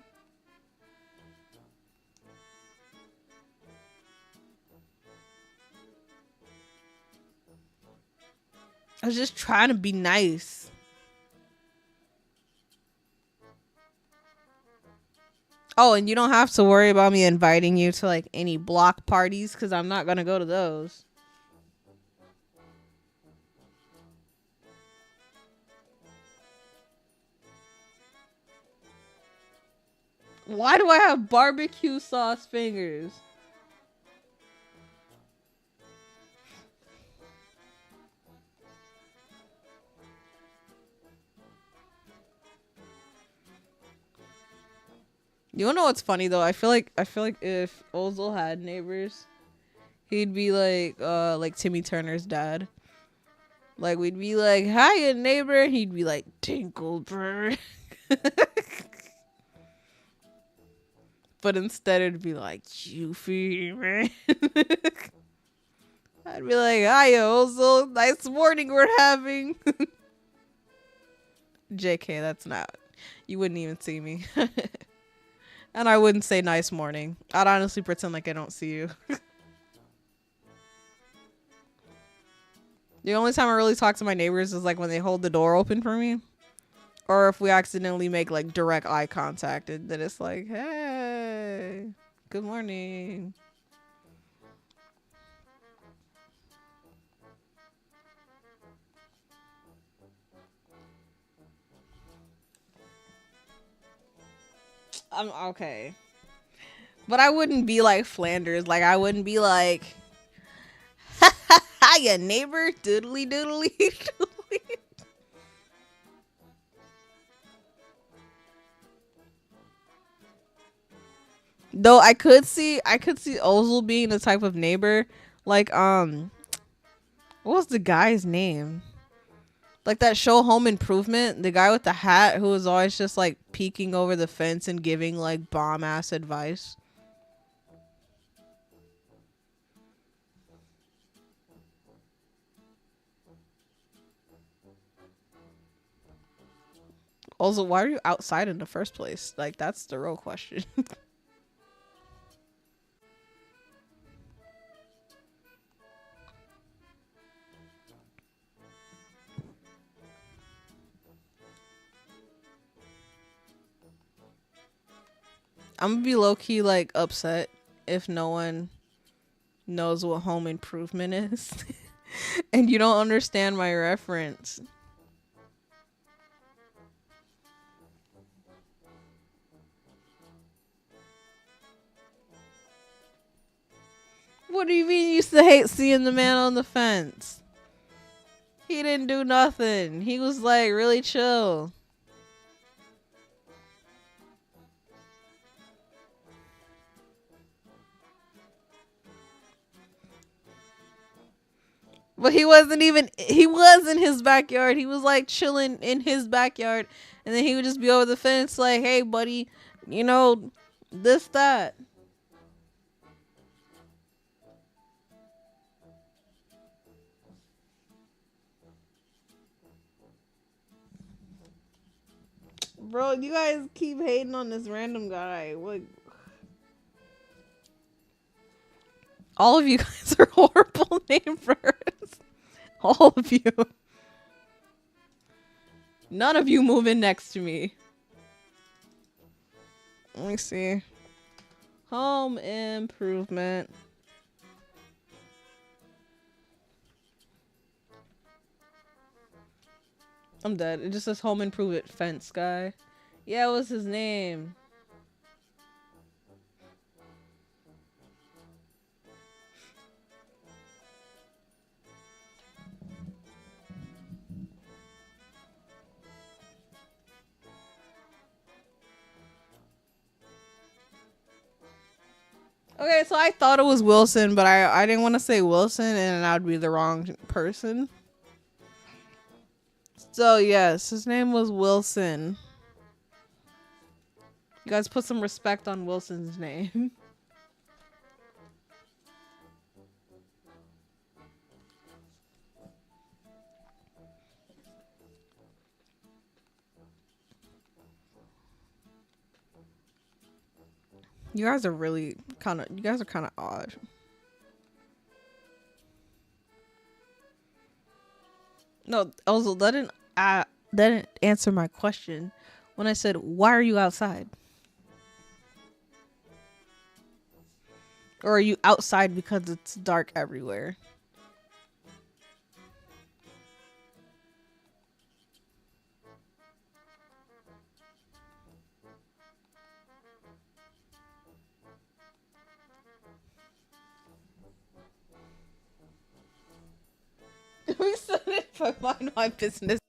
I was just trying to be nice. Oh, and you don't have to worry about me inviting you to like any block parties because I'm not gonna go to those. Why do I have barbecue sauce fingers? You wanna know what's funny though? I feel like if Ozil had neighbors, he'd be like Timmy Turner's dad. Like we'd be like, "Hiya, neighbor." He'd be like, "Tinklebird," but instead it'd be like, "Euphoenia." I'd be like, "Hiya, Ozil. Nice morning we're having." JK, that's not. You wouldn't even see me. And I wouldn't say nice morning. I'd honestly pretend like I don't see you. The only time I really talk to my neighbors is like when they hold the door open for me. Or if we accidentally make like direct eye contact, and then it's like, hey, good morning. I'm okay. But I wouldn't be like Flanders. Like I wouldn't be like, hiya, neighbor, doodly doodly doodly. Though I could see Ozil being the type of neighbor like what was the guy's name? Like that show Home Improvement, the guy with the hat who was always just like peeking over the fence and giving like bomb ass advice. Also, why are you outside in the first place? Like that's the real question. I'm gonna be low key like upset if no one knows what Home Improvement is. And you don't understand my reference. What do you mean you used to hate seeing the man on the fence? He didn't do nothing. He was like really chill. But he was in his backyard. He was like chilling in his backyard. And then he would just be over the fence like, hey, buddy, you know, this, that. Bro, you guys keep hating on this random guy. What? All of you guys are horrible neighbors. All of you. None of you move in next to me. Let me see. Home improvement. I'm dead. It just says home improvement fence guy. Yeah, what was his name? Okay, so I thought it was Wilson, but I didn't want to say Wilson and I would be the wrong person. So yes, his name was Wilson. You guys put some respect on Wilson's name. You guys are really you guys are kind of odd. No, also that didn't answer my question when I said, "Why are you outside?" Or are you outside because it's dark everywhere? We said it if I mind my business.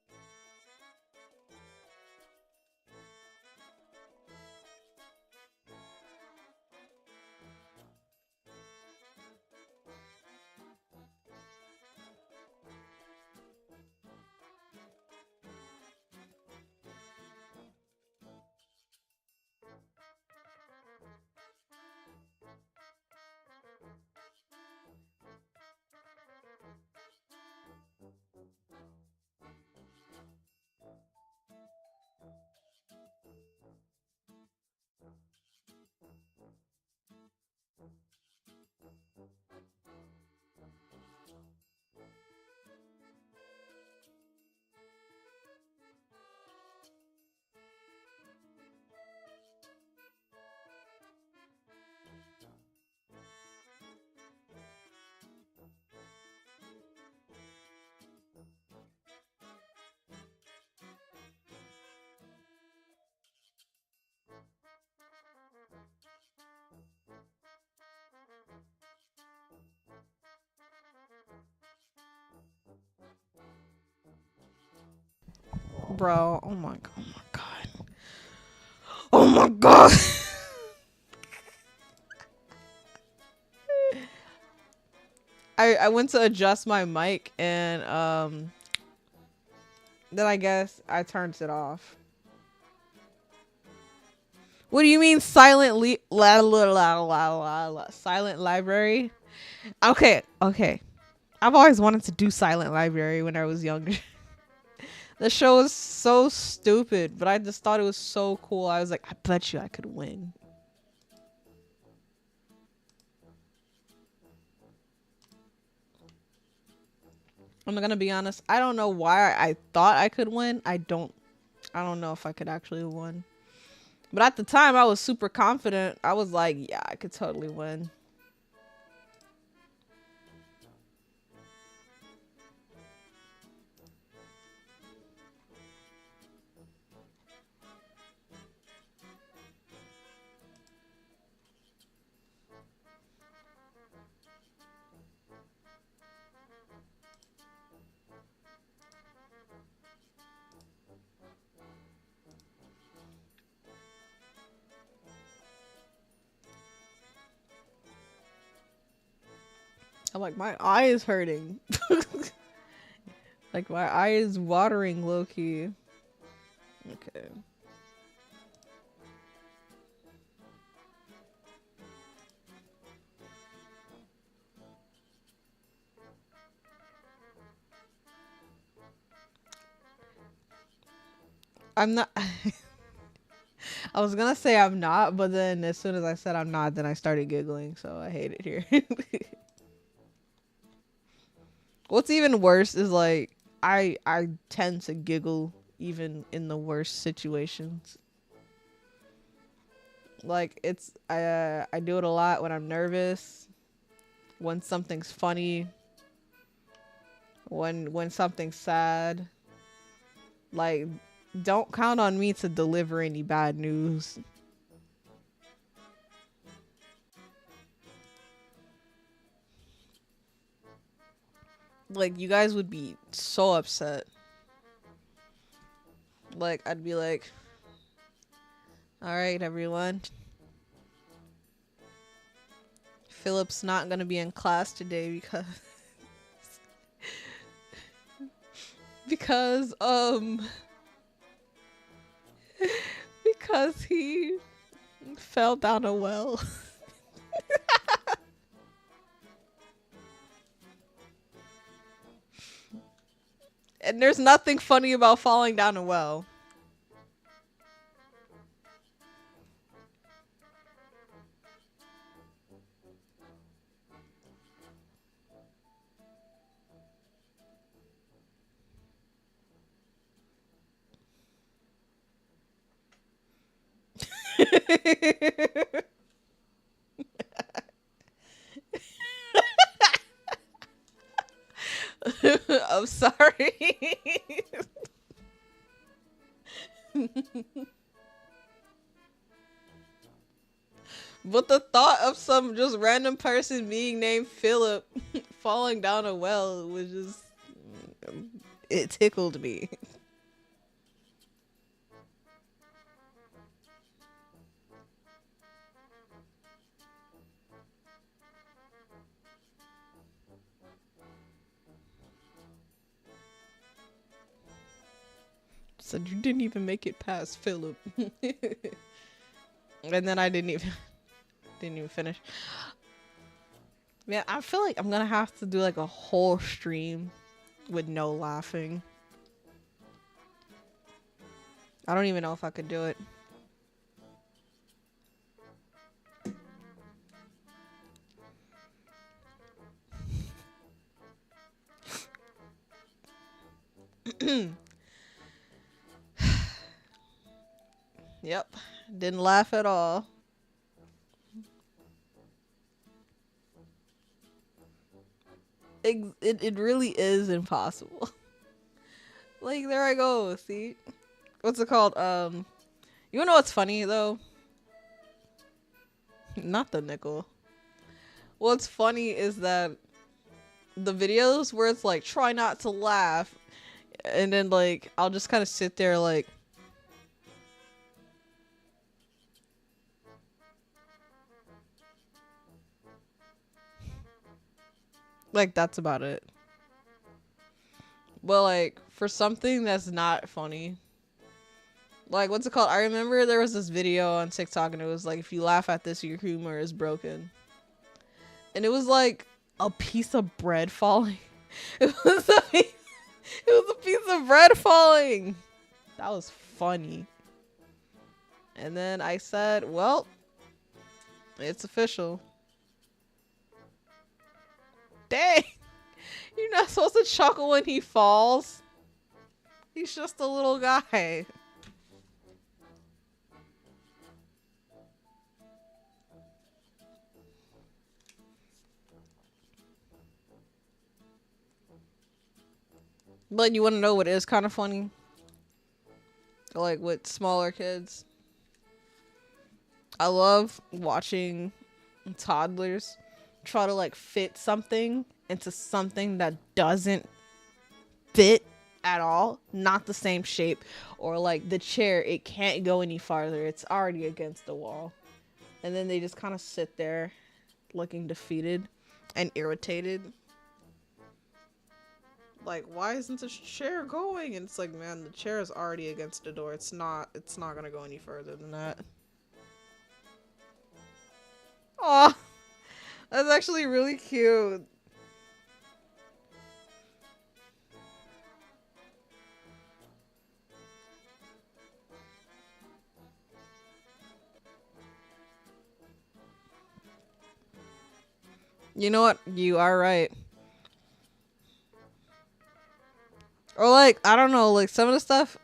Bro, oh my god. Oh my god. I went to adjust my mic and then I guess I turned it off. What do you mean silent silent library? Okay, okay. I've always wanted to do silent library when I was younger. The show is so stupid, but I just thought it was so cool. I was like, I bet you I could win. I'm gonna be honest. I don't know why I thought I could win. I don't know if I could actually win. But at the time, I was super confident. I was like, yeah, I could totally win. I'm like, my eye is hurting. Like, my eye is watering low key. Okay. I'm not. I was gonna say I'm not, but then as soon as I said I'm not, then I started giggling, so I hate it here. What's even worse is like I tend to giggle even in the worst situations. Like I do it a lot when I'm nervous, when something's funny, when something's sad. Like, don't count on me to deliver any bad news. Like, you guys would be so upset. Like, I'd be like, all right, everyone. Philip's not gonna be in class today because because because he fell down a well. And there's nothing funny about falling down a well. I'm sorry. But the thought of some just random person being named Philip falling down a well was just, it tickled me. Said you didn't even make it past Philip. And then I didn't even finish. Man, I feel like I'm gonna have to do like a whole stream with no laughing. I don't even know if I could do it. Yep. Didn't laugh at all. It really is impossible. Like, there I go. See? What's it called? You know what's funny though? Not the nickel. What's funny is that the videos where it's like, try not to laugh, and then like I'll just kind of sit there like that's about it. But like for something that's not funny, like what's it called? I remember there was this video on TikTok and it was like, if you laugh at this, your humor is broken. And it was like a piece of bread falling. It was a piece of bread falling. That was funny. And then I said, well, it's official. Dang. You're not supposed to chuckle when he falls. He's just a little guy. But you want to know what is kind of funny? Like with smaller kids. I love watching toddlers try to like fit something into something that doesn't fit at all, not the same shape, or like the chair, it can't go any farther, it's already against the wall, and then they just kind of sit there looking defeated. and irritated. Like, why isn't the chair going? And it's like, man, the chair is already against the door. It's not. It's not gonna go any further than that. Oh, that's actually really cute. You know what? You are right. Or like, I don't know, like some of the stuff,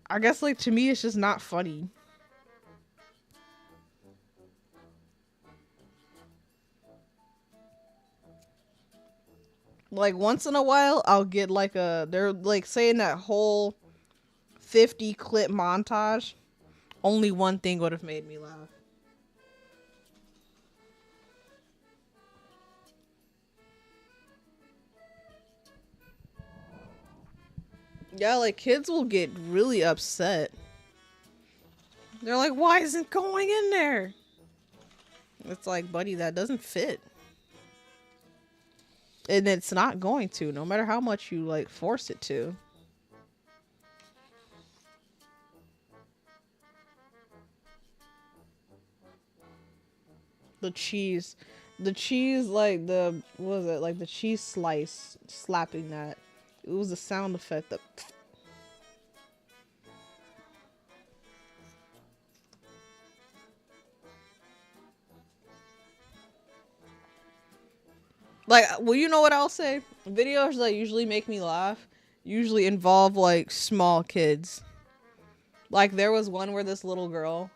I guess like to me it's just not funny. Like once in a while I'll get like they're like saying that whole 50 clip montage. Only one thing would have made me laugh. Yeah, like kids will get really upset. They're like, why isn't it going in there? It's like, buddy, that doesn't fit. And it's not going to, no matter how much you like force it to. The cheese. The cheese, like the, what was it? Like the cheese slice slapping that. It was a sound effect that. Like, well, you know what I'll say? Videos that usually make me laugh usually involve like small kids. Like, there was one where this little girl,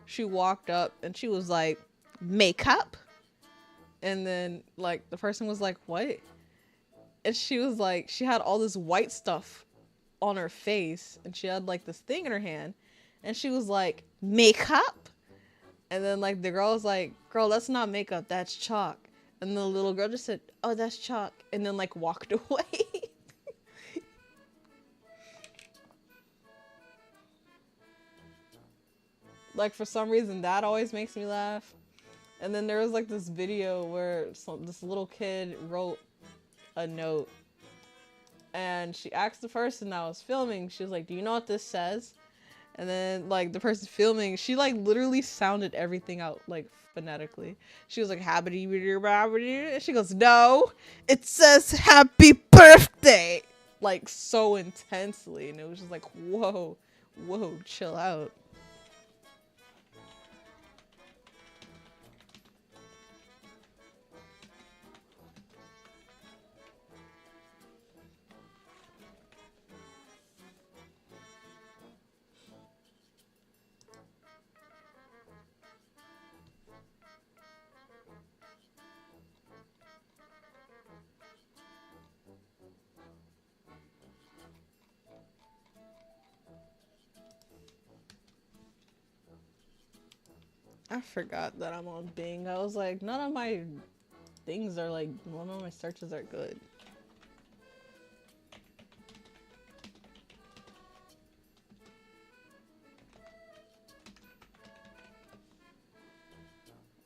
she walked up and she was like, makeup? And then, like, the person was like, what? And she was like, she had all this white stuff on her face and she had like this thing in her hand and she was like, makeup? And then like the girl was like, girl, that's not makeup, that's chalk. And the little girl just said, oh, that's chalk, and then like walked away. Like for some reason that always makes me laugh. And then there was like this video where this little kid wrote a note and she asked the person that was filming, she was like, do you know what this says? And then like the person filming, she like literally sounded everything out like phonetically. She was like, happy, and she goes, no, it says happy birthday, like so intensely. And it was just like, whoa, whoa, chill out. I forgot that I'm on Bing. I was like, none of my things are like, none of my searches are good.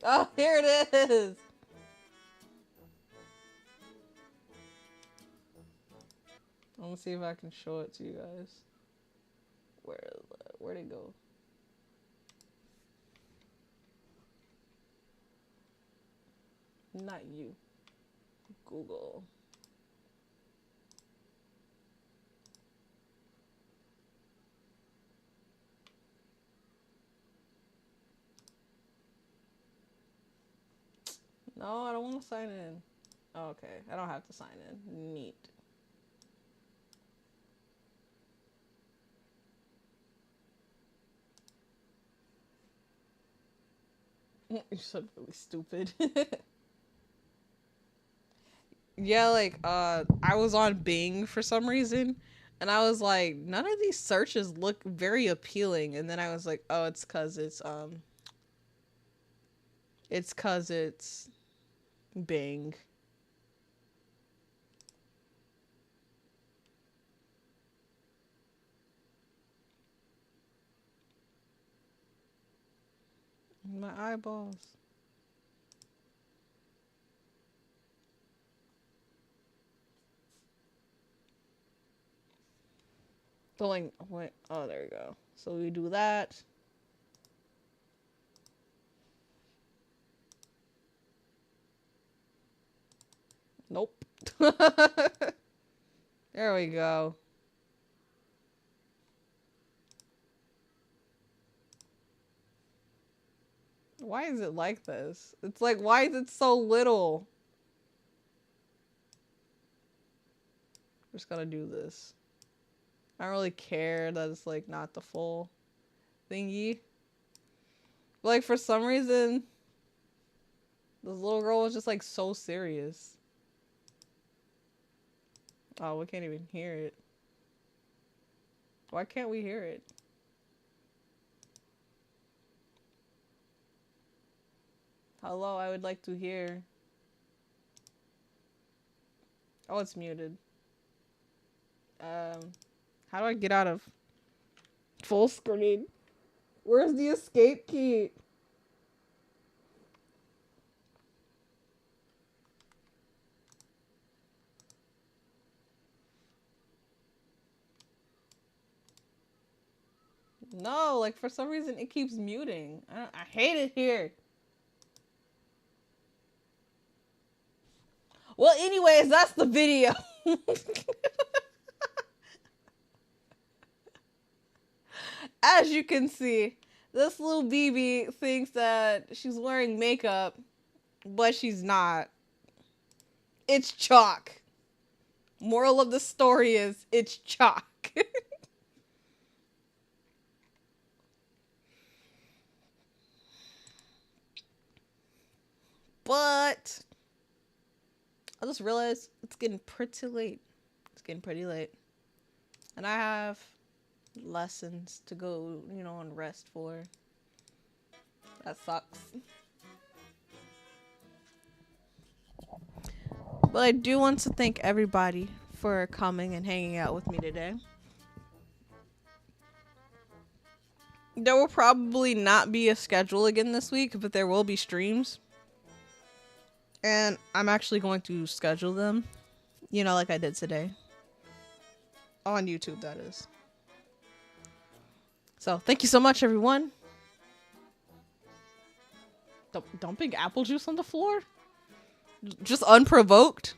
Oh, here it is. I'm gonna see if I can show it to you guys. Where'd it go? Not you. Google. No, I don't want to sign in. Oh, okay, I don't have to sign in. Neat. You said really stupid. Yeah, like I was on Bing for some reason and I was like, none of these searches look very appealing, and then I was like, oh, it's cuz it's Bing. My eyeballs. Going, wait, oh, there we go. So we do that. Nope. There we go. Why is it like this? It's like, why is it so little? I'm just gonna do this. I don't really care that it's like not the full thingy. But like for some reason, this little girl was just like so serious. Oh, we can't even hear it. Why can't we hear it? Hello, I would like to hear. Oh, it's muted. How do I get out of full screen? Where's the escape key? No, like for some reason it keeps muting. I hate it here. Well, anyways, that's the video. As you can see, this little BB thinks that she's wearing makeup, but she's not. It's chalk. Moral of the story is, it's chalk. But I just realized it's getting pretty late. It's getting pretty late. And I have lessons to go, you know, and rest for. That sucks. But I do want to thank everybody for coming and hanging out with me today. There will probably not be a schedule again this week, but there will be streams. And I'm actually going to schedule them, you know, like I did today. On YouTube, that is. So, thank you so much, everyone. Dumping apple juice on the floor? Just unprovoked?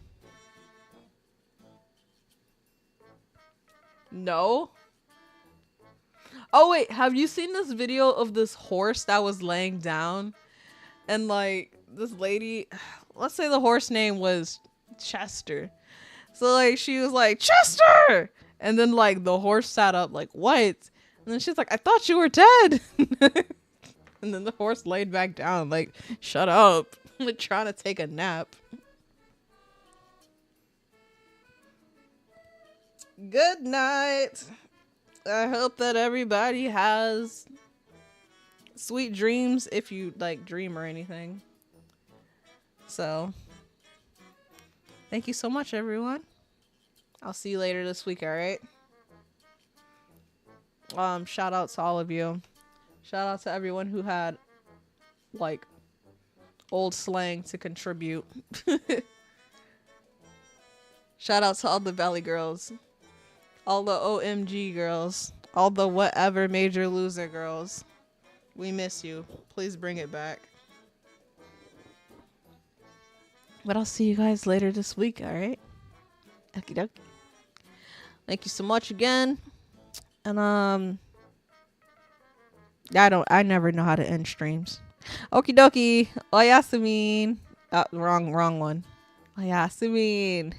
No. Oh, wait. Have you seen this video of this horse that was laying down? And, like, this lady... Let's say the horse name was Chester. So, like, she was like, Chester! And then, like, the horse sat up, like, what? And then she's like, I thought you were dead. And then the horse laid back down, like, shut up. I'm trying to take a nap. Good night. I hope that everybody has sweet dreams if you, like, dream or anything. So, thank you so much, everyone. I'll see you later this week, alright? Shout out to all of you. Shout out to everyone who had, like, old slang to contribute. Shout out to all the Valley girls. All the OMG girls. All the whatever major loser girls. We miss you. Please bring it back. But I'll see you guys later this week, alright? Okie dokie. Thank you so much again. And I never know how to end streams. Okie dokie. Oyasumin. Wrong one. Oyasumin.